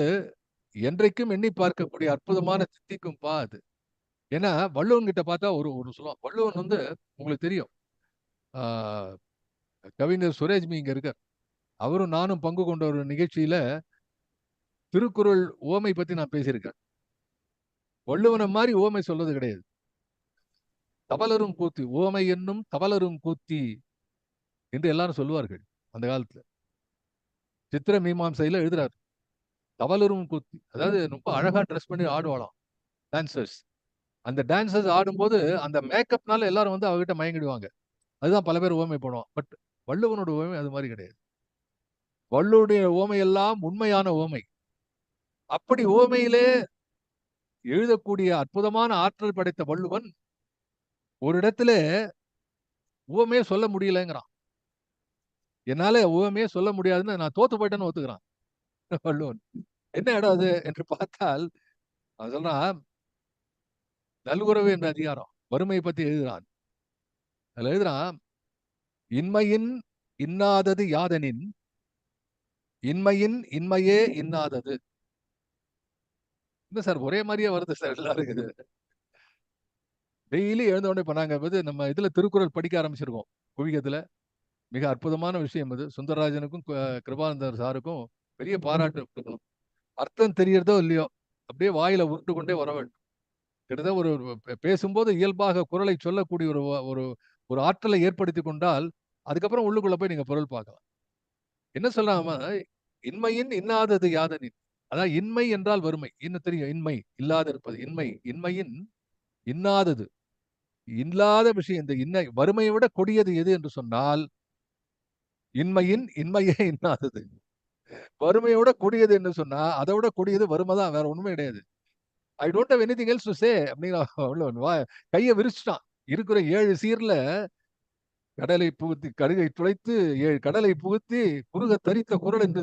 என்றைக்கும் எண்ணி பார்க்கக்கூடிய அற்புதமான தித்திக்கும் பா அது. ஏன்னா வள்ளுவன் கிட்ட பார்த்தா ஒரு ஒரு சொல்லுவான். வள்ளுவன் வந்து உங்களுக்கு தெரியும், ஆஹ் கவிஞர் சுரேஜ்மி இங்க இருக்கார். அவரும் நானும் பங்கு கொண்ட ஒரு நிகழ்ச்சியில திருக்குறள் ஓமை பத்தி நான் பேசியிருக்கேன். வள்ளுவனை மாதிரி ஓமை சொல்றது கிடையாது. தவளரும் கூத்தி, ஓமை என்னும் தவளரும் கூத்தி என்று எல்லாரும் சொல்லுவார்கள் அந்த காலத்துல. சித்திர மீமாம்சையில எழுதுறாரு. தவளரும் கூத்தி, அதாவது ரொம்ப அழகா ட்ரெஸ் பண்ணி ஆடுவாளாம் டான்சர்ஸ். அந்த டான்சர்ஸ் ஆடும்போது அந்த மேக்கப்னால எல்லாரும் வந்து அவகிட்ட மயங்கிடுவாங்க. அதுதான் பல பேர் ஓமை போடுவான். பட் வள்ளுவனோட ஓமை அது மாதிரி கிடையாது. வள்ளுவனுடைய ஓமை எல்லாம் உண்மையான ஓமை. அப்படி ஓமையிலே எழுதக்கூடிய அற்புதமான ஆற்றல் படைத்த வள்ளுவன் ஒரு இடத்துல ஓமையே சொல்ல முடியலங்கிறான். என்னால ஓமையே சொல்ல முடியாதுன்னு நான் தோத்து போயிட்டேன்னு ஒத்துக்கிறான் வள்ளுவன். என்ன இடம் அது என்று பார்த்தால் அவன் சொல்றான், நல்குறவு என்ற அதிகாரம் வறுமையை பத்தி எழுதுறான். அதுல எழுதுறான், இன்மையின் இன்னாதது யாதெனின் இன்மையின் இன்மையே இன்னாதது. என்ன சார் ஒரே மாதிரியே வருது சார் எல்லாரும். டெய்லி எழுந்த உடனே இப்ப நாங்க வந்து நம்ம இதுல திருக்குறள் படிக்க ஆரம்பிச்சிருக்கோம் குவியத்துல. மிக அற்புதமான விஷயம் அது. சுந்தரராஜனுக்கும் கிருபானந்தர் சாருக்கும் பெரிய பாராட்டு கொடுக்கணும். அர்த்தம் தெரியறதோ இல்லையோ அப்படியே வாயில உருட்டு கொண்டே வர வேண்டும். கிட்டத்தட்ட ஒரு பேசும்போது இயல்பாக குரலை சொல்லக்கூடிய ஒரு ஒரு ஒரு ஆற்றலை ஏற்படுத்தி கொண்டால் அதுக்கப்புறம் உள்ளுக்குள்ள போய் நீங்க பொருள் பார்க்கலாம். என்ன சொல்றாங்க, இன்மையின் இன்னாதது யாதனின். அதான் இன்மை என்றால் வறுமை. இன்னும் தெரியும், இன்மை இல்லாத இருப்பது. இன்மை இன்மையின் இன்னாதது, இல்லாத விஷயம். இந்த இன்ன வறுமையை விட கொடியது எது என்று சொன்னால் இன்மையின் இன்மையே இன்னாதது. வறுமையை விட கொடியது என்று சொன்னா அதை விட கொடியது வறுமை தான், வேற ஒண்ணுமே கிடையாது. I don't have anything else to say அப்படிங்கிற கையை விரிச்சுட்டான். இருக்கிற 7 சீர்ல கடலை புகுத்தி கடுகை துளைத்து 7 கடலை புகுத்தி குறுக தரித்த குரல் என்று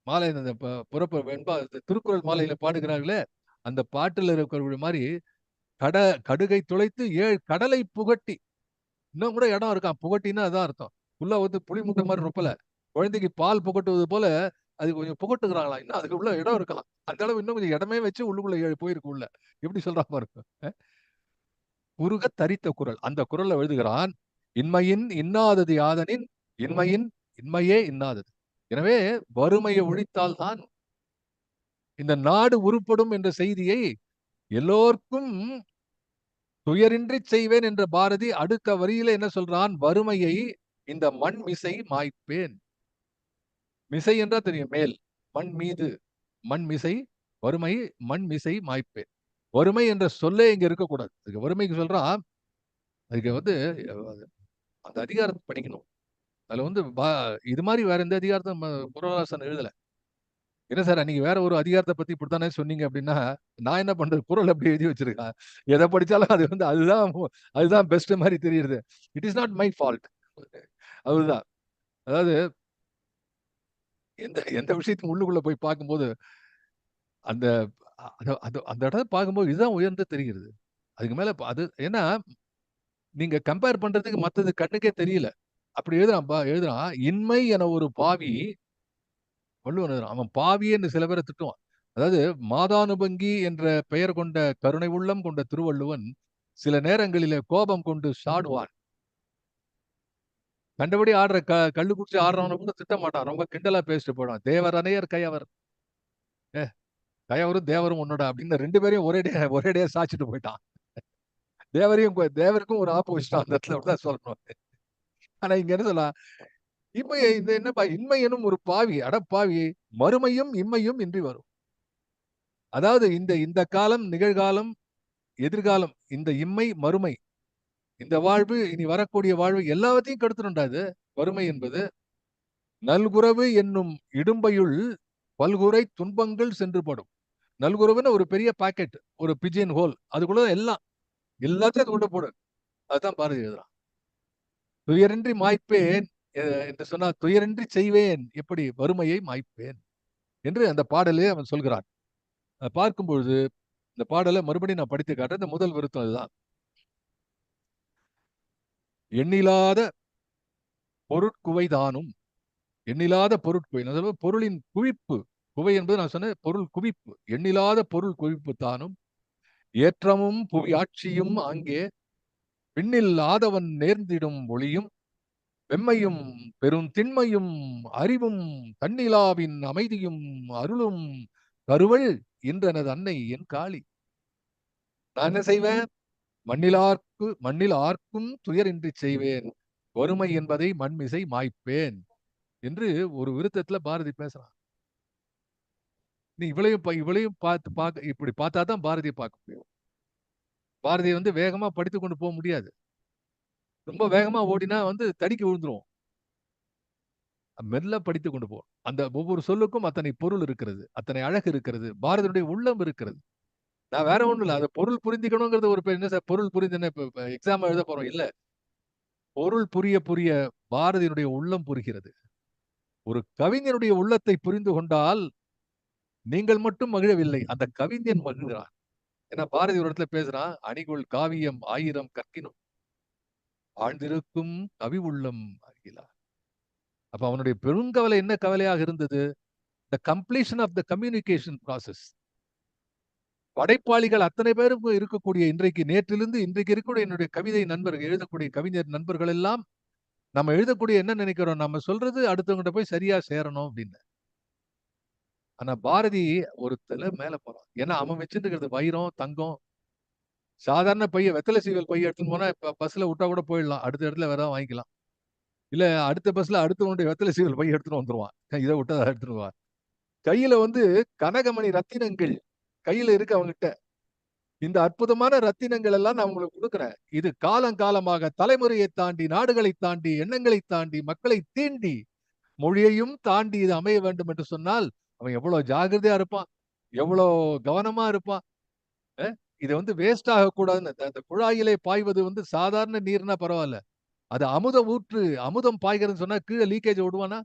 மாலை புறப்ப வெண்பா திருக்குறள் மாலையில பாடுகிறார்களே, அந்த பாட்டுல இருக்கிற மாதிரி கடுகை துளைத்து 7 கடலை புகட்டி. இன்னும் கூட இடம் இருக்கான். புகட்டின்னா அதான் அர்த்தம். உள்ள வந்து புளி முட்டை மாதிரி ரொப்பல. குழந்தைக்கு பால் புகட்டுவது போல அது கொஞ்சம் புகட்டுகிறாங்களா, இன்னும் அதுக்கு உள்ள இடம் இருக்கலாம். அந்த அளவு இன்னும் கொஞ்சம் இடமே வச்சு உள்ளுக்குள்ள போயிருக்கு உள்ள. எப்படி சொல்றா பாருங்க. குறுக தரித்த குரல். அந்த குரல்ல எழுதுகிறான், இன்மையின் இன்னாதது யாதனின் இன்மையின் இன்மையே இன்னாதது. எனவே வறுமையை ஒழித்தால்தான் இந்த நாடு உருப்படும் என்ற செய்தியை எல்லோருக்கும் துயரின்றி செய்வேன் என்ற பாரதி அடுத்த வரியில என்ன சொல்றான்? வறுமையை இந்த மண் மிசை மாய்ப்பேன். மிசை என்றா தெரியும், மேல், மண் மீது, மண் மிசை, வறுமை மண் மிசை மாய்ப்பேன். வறுமை என்ற சொல்லே இங்க இருக்கக்கூடாது. அதுக்கு வறுமைக்கு சொல்றான், அதுக்கு வந்து அந்த அதிகாரத்தை படிக்கணும். அதுல வந்து இது மாதிரி வேற எந்த அதிகாரத்தை குரலாசன் எழுதல. என்ன சார் அன்னைக்கு வேற ஒரு அதிகாரத்தை பத்தி இப்படித்தானே சொன்னீங்க அப்படின்னா, நான் என்ன பண்றது? குரல் அப்படி எழுதி வச்சிருக்கேன். எதை படிச்சாலும் அது வந்து அதுதான் பெஸ்ட் மாதிரி தெரியுது. It is not my fault. அதுதான். அதாவது எந்த எந்த விஷயத்தையும் உள்ளுக்குள்ள போய் பார்க்கும்போது அந்த அந்த இடத்த பார்க்கும்போது இதுதான் உயர்ந்து தெரிகிறது. அதுக்கு மேல அது ஏன்னா நீங்க கம்பேர் பண்றதுக்கு மத்தது கண்ணுக்கே தெரியல. அப்படி எழுதுறான் இன்மை என ஒரு பாவி வள்ளுவன் எழுதுறான். அவன் பாவின்னு சில பேரை திட்டுவான். அதாவது மாதானுபங்கி என்ற பெயர் கொண்ட கருணை உள்ளம் கொண்ட திருவள்ளுவன் சில நேரங்களிலே கோபம் கொண்டு சாடுவான். கண்டபடி ஆடுற கள்ளு குடிச்சு ஆடுறவனை கூட திட்ட மாட்டான். ரொம்ப கிண்டலா பேசிட்டு போயிடுவான். தேவர் அனையர் கயவர், கயவரும் தேவரும் உன்னோட அப்படின்னு 2 பேரையும் ஒரேடியா சாச்சிட்டு போயிட்டான். தேவருக்கும் ஒரு ஆப்பு வச்சுட்டான் அந்த இடத்துல. அப்படிதான் சொல்லணும். ஆனா இங்க என்ன சொல்லலாம்? இம்மை இது என்னப்பா? இன்மை எனும் ஒரு பாவி, அடப்பாவி, மறுமையும் இம்மையும் இன்றி வரும். அதாவது இந்த இந்த காலம், நிகழ்காலம், எதிர்காலம், இந்த இம்மை, மறுமை, இந்த வாழ்வு, இனி வரக்கூடிய வாழ்வு எல்லாத்தையும் கெடுத்துடும்டா இது வறுமை என்பது. நல்குரவு என்னும் இடும்பையுள் பல்குறை துன்பங்கள் சென்று படும். நல்குரவுன்னு ஒரு பெரிய பாக்கெட், ஒரு பிஜின் ஹோல், அதுக்குள்ள எல்லாத்தையும் அது கொண்டு போடு. அதுதான் பாரதி எழுதுறான். துயரின்றி மாய்ப்பேன் என்று சொன்னா, துயரின்றி செய்வேன் எப்படி? வறுமையை மாய்ப்பேன் என்று அந்த பாடலே அவன் சொல்கிறான். பார்க்கும் பொழுது இந்த பாடலை மறுபடியும் நான் படித்து காட்டுறேன். இந்த முதல் விருத்தம் அதுதான். எண்ணிலாத பொருட்குவைதானும், எண்ணிலாத பொருட்குவை, பொருளின் குவிப்பு, குவை என்பது நான் சொன்ன பொருள் குவிப்பு, எண்ணிலாத பொருள் குவிப்பு தானும், ஏற்றமும் புவி ஆட்சியும் ஆங்கே விண்ணில் ஆதவன் நேர்ந்திடும் ஒளியும் வெம்மையும் பெருந்திண்மையும் அறிவும் தன்னிலாவின் அமைதியும் அருளும் கருவள் இன்றனது அன்னை என் காளி. நான் என்ன செய்வேன்? மண்ணில் ஆர்க்கும் துயரின்றி செய்வேன், வறுமை என்பதை மண்மிசை மாய்ப்பேன் என்று ஒரு விருத்தத்துல பாரதி பேசுறான். நீ இவளையும் பார்த்து இப்படி பார்த்தாதான் பாரதியை பார்க்க முடியும். பாரதியை வந்து வேகமா படித்து கொண்டு போக முடியாது. ரொம்ப வேகமா ஓடினா வந்து தடிக்கி விழுந்துரும். மெல்ல படித்து கொண்டு போ. அந்த ஒவ்வொரு சொல்லுக்கும் அத்தனை பொருள் இருக்கிறது, அத்தனை அழகு இருக்கிறது, பாரதியுடைய உள்ளம் இருக்கிறது. நான் வேற ஒண்ணும் இல்ல. அதை பொருள் புரிஞ்சுக்கணுங்கிறது ஒரு என்ன சார் பொருள் புரிந்து என்ன எக்ஸாம் எழுத போறோம் இல்ல. பொருள் புரிய பாரதியினுடைய உள்ளம் புரிகிறது. ஒரு கவிஞனுடைய உள்ளத்தை புரிந்து கொண்டால் நீங்கள் மட்டும் மகிழவில்லை, அந்த கவிஞன் மகிழ்கிறான். ஏன்னா பாரதி ஒரு இடத்துல பேசுறான், அணிகுள் காவியம் 1000 கற்கினும் ஆழ்ந்திருக்கும் கவி உள்ளம் அறிகிறார். அப்ப அவனுடைய பெருங்கவலை என்ன கவலையாக இருந்தது? The completion of the communication process. படைப்பாளிகள் அத்தனை பேரும் இருக்கக்கூடிய நேற்றிலிருந்து இன்றைக்கு இருக்கக்கூடிய என்னுடைய கவிதை நண்பர்கள், எழுதக்கூடிய கவிஞர் நண்பர்கள் எல்லாம் நம்ம எழுதக்கூடிய என்ன நினைக்கிறோம்? நம்ம சொல்றது அடுத்தவங்கிட்ட போய் சரியா சேரணும் அப்படின்னு. ஆனா பாரதி ஒரு தலை மேல போறான். ஏன்னா அவன் வச்சுட்டு இருக்கிறது வைரம், தங்கம். சாதாரண பைய வெத்தலை சீவல் பைய எடுத்துன்னு போனா இப்ப பஸ்ல விட்டா கூட போயிடலாம். அடுத்த இடத்துல வேற வாங்கிக்கலாம். இல்ல அடுத்த பஸ்ல அடுத்தவனுடைய வெத்தலை சீவல் பைய எடுத்துட்டு வந்துருவான். இதை விட்டு அதை எடுத்துருவான். கையில வந்து கனகமணி ரத்தினங்கள் கையில இருக்கு அவங்ககிட்ட. இந்த அற்புதமான ரத்தினங்கள் எல்லாம் நான் உங்களுக்கு கொடுக்குறேன். இது காலங்காலமாக தலைமுறையை தாண்டி, நாடுகளை தாண்டி, எண்ணங்களை தாண்டி, மக்களை தீண்டி, மொழியையும் தாண்டி இது அமைய வேண்டும் என்று சொன்னால் அவன் எவ்வளவு ஜாகிரதையா இருப்பான், எவ்வளவு கவனமா இருப்பான். இது வந்து வேஸ்ட் ஆகக்கூடாதுன்னு. அந்த குழாயிலே பாய்வது வந்து சாதாரண நீர்னா பரவாயில்ல. அது அமுதம் பாய்கிறதுன்னு சொன்னா கீழே லீக்கேஜ் விடுவானா?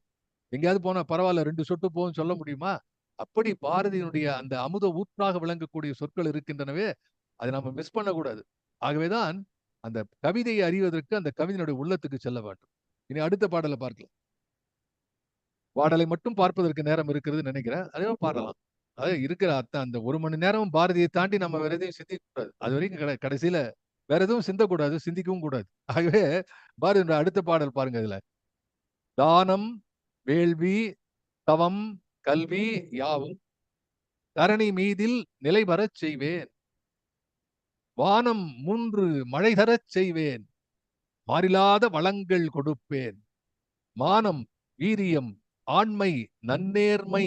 எங்கேயாவது போனா பரவாயில்ல 2 சொட்டு போகும் சொல்ல முடியுமா? அப்படி பாரதியினுடைய அந்த அமுத ஊற்றாக விளங்கக்கூடிய சொற்கள் இருக்கின்றனவே, அதை நம்ம மிஸ் பண்ணக்கூடாது. ஆகவேதான் அந்த கவிதையை அறிவதற்கு அந்த கவிஞனுடைய உள்ளத்துக்கு செல்ல வேண்டும். இனி அடுத்த பாடலை பார்க்கலாம். பாடலை மட்டும் பார்ப்பதற்கு நேரம் இருக்கிறது நினைக்கிறேன். அதே பாடலாம். அது இருக்கிற அந்த 1 மணி நேரம் பாரதியை தாண்டி நம்ம வேற எதையும் சிந்திக்க கூடாது. அது வரைக்கும் கடைசியில வேற எதுவும் சிந்தக்கூடாது, சிந்திக்கவும் கூடாது. ஆகவே பாருங்க அடுத்த பாடல் பாருங்க இதுல. தானம், வேள்வி, தவம், கல்வி யாவும் தரணி மீதில் நிலைபெறச் செய்வேன். வானம் 3 மழை தரச் செய்வேன். மாறிலாத வளங்கள் கொடுப்பேன். மானம், வீரியம், ஆண்மை, நன்னேர்மை.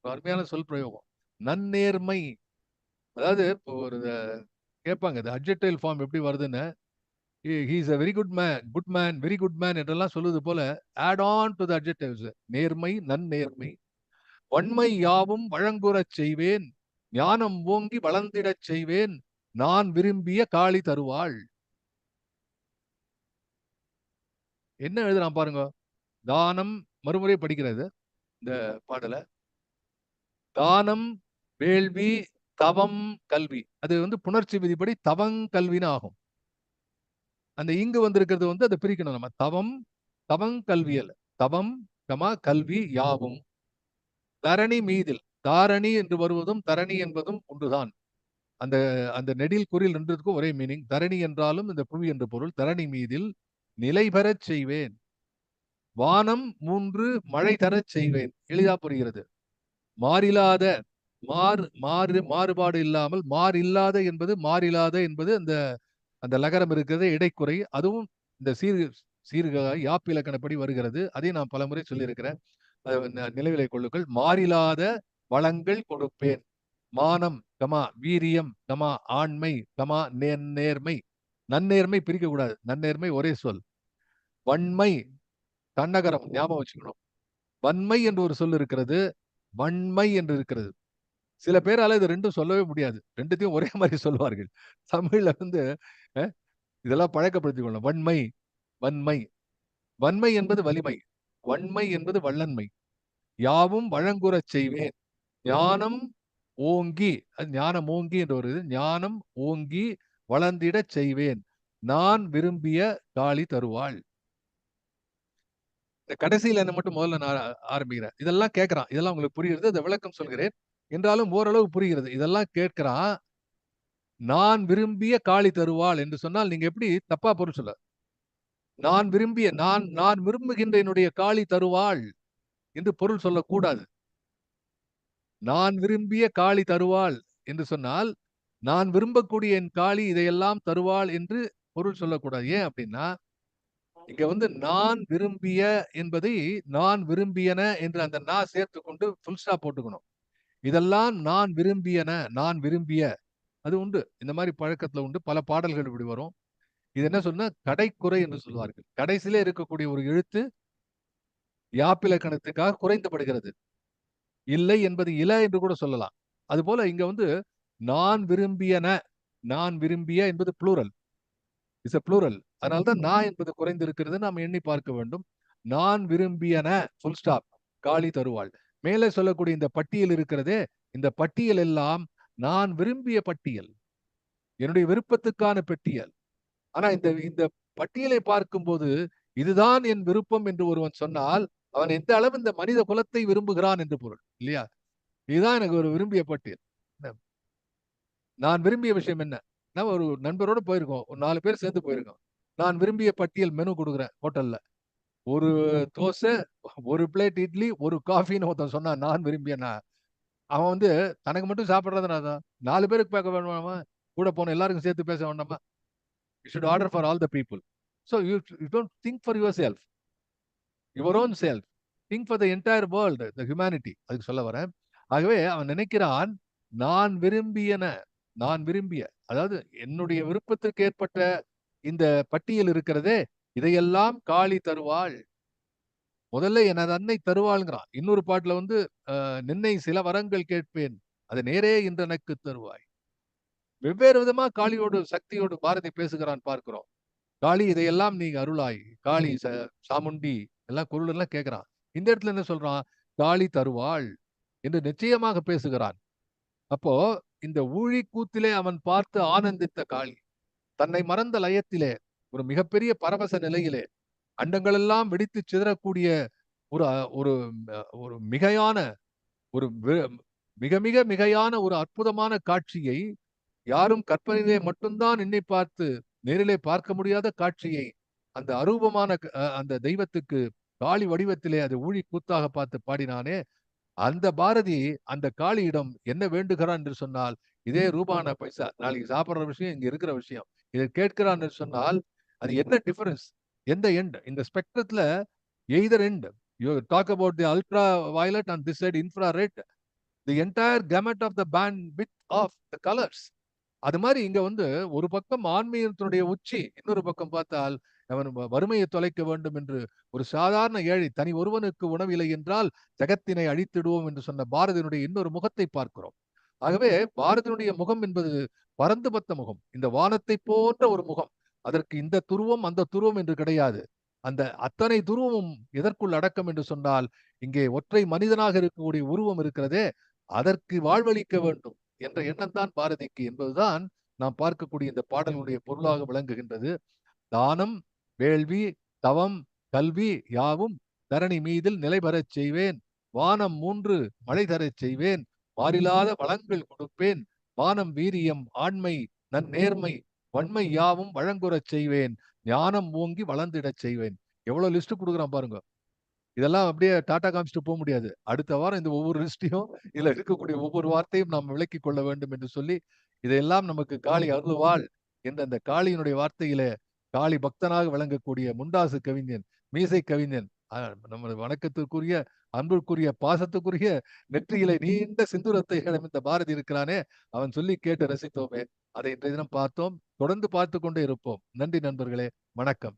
அருமையான சொல் பிரயோகம். நன்னேர்மை. அதாவது இப்போ ஒரு கேட்பாங்க, இந்த அட்ஜெக்டைவ் ஃபார்ம் எப்படி வருதுன்னு. He is a very good man, good man, very good man என்றெல்லாம் சொல்லுவது போல add on to the adjectives. நேர்மை, நன்னேர்மை. வன்மை யாவும் வழங்குறச் செய்வேன். ஞானம் ஓங்கி வளர்ந்திடச் செய்வேன். நான் விரும்பிய காளி தருவாள். என்ன எழுதுறான் பாருங்க. தானம், மறுமுறை படிக்கிறது இந்த பாடல. தானம், வேள்வி, தவம், கல்வி. அது புணர்ச்சி விதிப்படி தவங்கல்வின்னு ஆகும். அந்த இங்கு வந்திருக்கிறது அதை பிரிக்கணும் நம்ம. தவம், தவங்கல்வியல். தவம், கல்வி யாவும் தரணி மீதில். தாரணி என்று வருவதும் தரணி என்பதும் ஒன்றுதான். அந்த அந்த நெடில் குறில் ரெண்டுக்கும் ஒரே மீனிங். தரணி என்றாலும் இந்த புவி என்று பொருள். தரணி மீதில் நிலை பெறச் செய்வேன். வானம் 3 மழை தரச் செய்வேன். எளிதா புரிகிறது. மாறிலாத, மாறுபாடு இல்லாமல், மாறில்லாத என்பது, மாறிலாத என்பது அந்த அந்த லகரம் இருக்கிறது இடைக்குறை. அதுவும் இந்த சீர்க யாப்பு இலக்கணப்படி வருகிறது. அதையும் நான் பலமுறை சொல்லியிருக்கிறேன். நினைவிலை கொள்ளுங்கள். மாறிலாத வளங்கள் கொடுப்பேன். மானம், வீரியம், ஆண்மை, நேர்மை. நன்னேர்மை பிரிக்க கூடாது. நன்னேர்மை ஒரே சொல். வன்மை, தன்னகரம் ஞாபகம் வச்சுக்கணும். வன்மை என்று ஒரு சொல் இருக்கிறது, வன்மை என்று இருக்கிறது. சில பேரால இது ரெண்டும் சொல்லவே முடியாது. ரெண்டுத்தையும் ஒரே மாதிரி சொல்வார்கள். தமிழ்ல இதெல்லாம் பழக்கப்படுத்திக் கொள்ளணும். வன்மை, வன்மை. வன்மை என்பது வலிமை, வன்மை என்பது வள்ளன்மை. யாவும் வழங்குறச் செய்வேன். ஞானம் ஓங்கி, ஞானம் ஓங்கி என்று வருது. ஞானம் ஓங்கி வளர்ந்திடச் செய்வேன். நான் விரும்பிய காளி தருவாள். இந்த கடைசியில என்ன மட்டும் முதல்ல நான் ஆரம்பிக்கிறேன். இதெல்லாம் கேட்கிறான். இதெல்லாம் உங்களுக்கு புரியுது. இந்த விளக்கம் சொல்கிறேன். என்றாலும் ஓரளவு புரிகிறது. இதெல்லாம் கேட்கிறான். நான் விரும்பிய காளி தருவாள் என்று சொன்னால் நீங்க எப்படி தப்பா பொருள் சொல்ல. நான் விரும்பிய, நான் விரும்புகின்ற என்னுடைய காளி தருவாள் என்று பொருள் சொல்லக்கூடாது. நான் விரும்பிய காளி தருவாள் என்று சொன்னால், நான் விரும்பக்கூடிய என் காளி இதையெல்லாம் தருவாள் என்று பொருள் சொல்லக்கூடாது. ஏன் அப்படின்னா, இங்க நான் விரும்பிய என்பதை நான் விரும்பியன என்று அந்த நான் சேர்த்து கொண்டு ஃபுல் ஸ்டாப் போட்டுக்கணும். இதெல்லாம் நான் விரும்பியன, நான் விரும்பிய. அது உண்டு. இந்த மாதிரி பழக்கத்துல உண்டு. பல பாடல்கள் இப்படி வரும். இது என்ன சொன்னா கடைக்குறை என்று சொல்வார்கள். கடைசியிலே இருக்கக்கூடிய ஒரு எழுத்து யாப்பிலக்கணத்துக்காக குறைந்தப்படுகிறது. இல்லை என்பது இல என்று கூட சொல்லலாம். அதுபோல இங்க நான் விரும்பியன, நான் விரும்பிய என்பது ப்ளூரல். It's a plural. அதனால்தான் நான் என்பது குறைந்திருக்கிறது. நாம் எண்ணி பார்க்க வேண்டும். நான் விரும்பியன ஃபுல் ஸ்டாப் காளி தருவாள். மேலே சொல்லக்கூடிய இந்த பட்டியல் இருக்கிறதே, இந்த பட்டியல் எல்லாம் நான் விரும்பிய பட்டியல், என்னுடைய விருப்பத்துக்கான பட்டியல். ஆனா இந்த இந்த பட்டியலை பார்க்கும்போது இதுதான் என் விருப்பம் என்று ஒருவன் சொன்னால் அவன் எந்த அளவு இந்த மனித குலத்தை விரும்புகிறான் என்று பொருள் இல்லையா? இதுதான் எனக்கு ஒரு விரும்பிய பட்டியல். நான் விரும்பிய விஷயம் என்ன? நம்ம ஒரு நண்பரோட போயிருக்கோம். ஒரு 4 பேர் சேர்ந்து போயிருக்கோம். நான் விரும்பிய பட்டியல் மெனு கொடுக்குறேன் ஹோட்டல்ல. ஒரு தோசை, ஒரு பிளேட் இட்லி, ஒரு காஃபின்னு ஒருத்தன் சொன்னான் நான் விரும்பியனா. அவன் தனக்கு மட்டும் சாப்பிடுறதுனா 4 பேருக்கு பேச வேண்டாமா? கூட போன எல்லாருக்கும் சேர்த்து பேச வேண்டாமா? You should order for all the people. So you don't think for yourself, your own self. Think for the entire world, the humanity. அதுக்கு சொல்ல வரேன். ஆகவே அவன் நினைக்கிறான், நான் விரும்பியன, நான் விரும்பிய, அதாவது என்னுடைய விருப்பத்திற்கு ஏற்பட்ட இந்த பட்டியல் இருக்கிறதே, இதையெல்லாம் காளி தருவாள். முதல்ல எனது அன்னை தருவாள்ங்கிறான். இன்னொரு பாட்டுல நின்னை சில வரங்கள் கேட்பேன், அதை நேரே இன்று எனக்கு தருவாய். வெவ்வேறு விதமா காளியோடு சக்தியோடு பாரதி பேசுகிறான் பார்க்கிறோம். காளி இதையெல்லாம் நீங்க அருளாய், காளி சாமுண்டி எல்லாம் குரல் எல்லாம் கேட்கிறான். இந்த இடத்துல என்ன சொல்றான்? காளி தருவாள் என்று நிச்சயமாக பேசுகிறான். அப்போ இந்த ஊழி கூத்திலே அவன் பார்த்து ஆனந்தித்த காளி, தன்னை மறந்த லயத்திலே, ஒரு மிகப்பெரிய பரவச நிலையிலே, அண்டங்களெல்லாம் வெடித்து சிதறக்கூடிய ஒரு ஒரு ஒரு மிகையான ஒரு மிக மிக மிகையான ஒரு அற்புதமான காட்சியை யாரும் கற்பனையிலே மட்டும்தான் என்னை பார்த்து நேரிலே பார்க்க முடியாத காட்சியை அந்த அரூபமான அந்த தெய்வத்துக்கு காளி வடிவத்திலே அது ஊழி கூத்தாக பார்த்து பாடினானே, அந்த பாரதி அந்த காளியிடம் என்ன வேண்டுகிறான் என்று சொன்னால், இதே ரூபான பைசா நாளைக்கு சாப்பிடுற விஷயம் இங்க இருக்கிற விஷயம், இதை கேட்கிறான் என்று சொன்னால் அது என்ன டிஃபரன்ஸ், எந்த எண்ட் இந்த ஸ்பெக்ட்ரத்துல either end you talk about the ultraviolet and this side infrared, the entire gamut of the band with of the colours. அது மாதிரி இங்க வந்து ஒரு பக்கம் ஆன்மீகத்தினுடைய உச்சி, இன்னொரு பக்கம் பார்த்தால் அவன் வறுமையை தொலைக்க வேண்டும் என்று ஒரு சாதாரண ஏழை தனி ஒருவனுக்கு உணவில்லை என்றால் ஜகத்தினை அழித்திடுவோம் என்று சொன்ன பாரதியினுடைய இன்னொரு முகத்தை பார்க்கிறோம். ஆகவே பாரதியினுடைய முகம் என்பது பரந்துபத்த முகம், இந்த வானத்தை போன்ற ஒரு முகம். அதற்கு இந்த துருவம் அந்த துருவம் என்று கிடையாது. அந்த அத்தனை துருவமும் எதற்குள் அடக்கம் என்று சொன்னால், இங்கே ஒற்றை மனிதனாக இருக்கக்கூடிய உருவம் இருக்கிறதே, அதற்கு வாழ்வளிக்க வேண்டும் என்ற எண்ணம் தான் பாரதிக்கு என்பதுதான் நாம் பார்க்கக்கூடிய இந்த பாடலுடைய பொருளாக விளங்குகின்றது. தானம், வேள்வி, தவம், கல்வி யாவும் தரணி மீதில் நிலை பெறச் செய்வேன், வானம் 3 மழை தரச் செய்வேன், மாறிலாத வளங்கள் கொடுப்பேன், வானம் வீரியம் ஆண்மை நன்னேர்மை வன்மை யாவும் வழங்குறச் செய்வேன், ஞானம் ஓங்கி வளர்ந்திடச் செய்வேன். எவ்வளவு லிஸ்ட் கொடுக்குறான் பாருங்க. இதெல்லாம் அப்படியே டாடா காமிச்சிட்டு போக முடியாது. அடுத்த வாரம் இந்த ஒவ்வொரு லிஸ்டையும் இதுல இருக்கக்கூடிய ஒவ்வொரு வார்த்தையும் நாம் விளக்கிக் கொள்ள வேண்டும் என்று சொல்லி, இதையெல்லாம் நமக்கு காளி அருள்வாள் என்ற அந்த காளியினுடைய வார்த்தையில காளி பக்தனாக விளங்கக்கூடிய முண்டாசு கவிஞன், மீசை கவிஞன், நமது வணக்கத்திற்குரிய அன்புக்குரிய பாசத்துக்குரிய நெற்றியிலே நீண்ட சிந்துரத்தை இந்த பாரதி இருக்கிறானே, அவன் சொல்லி கேட்டு ரசித்தோமே, அதை இன்றைய தினம் பார்த்தோம். தொடர்ந்து பார்த்து கொண்டே இருப்போம். நன்றி நண்பர்களே, வணக்கம்.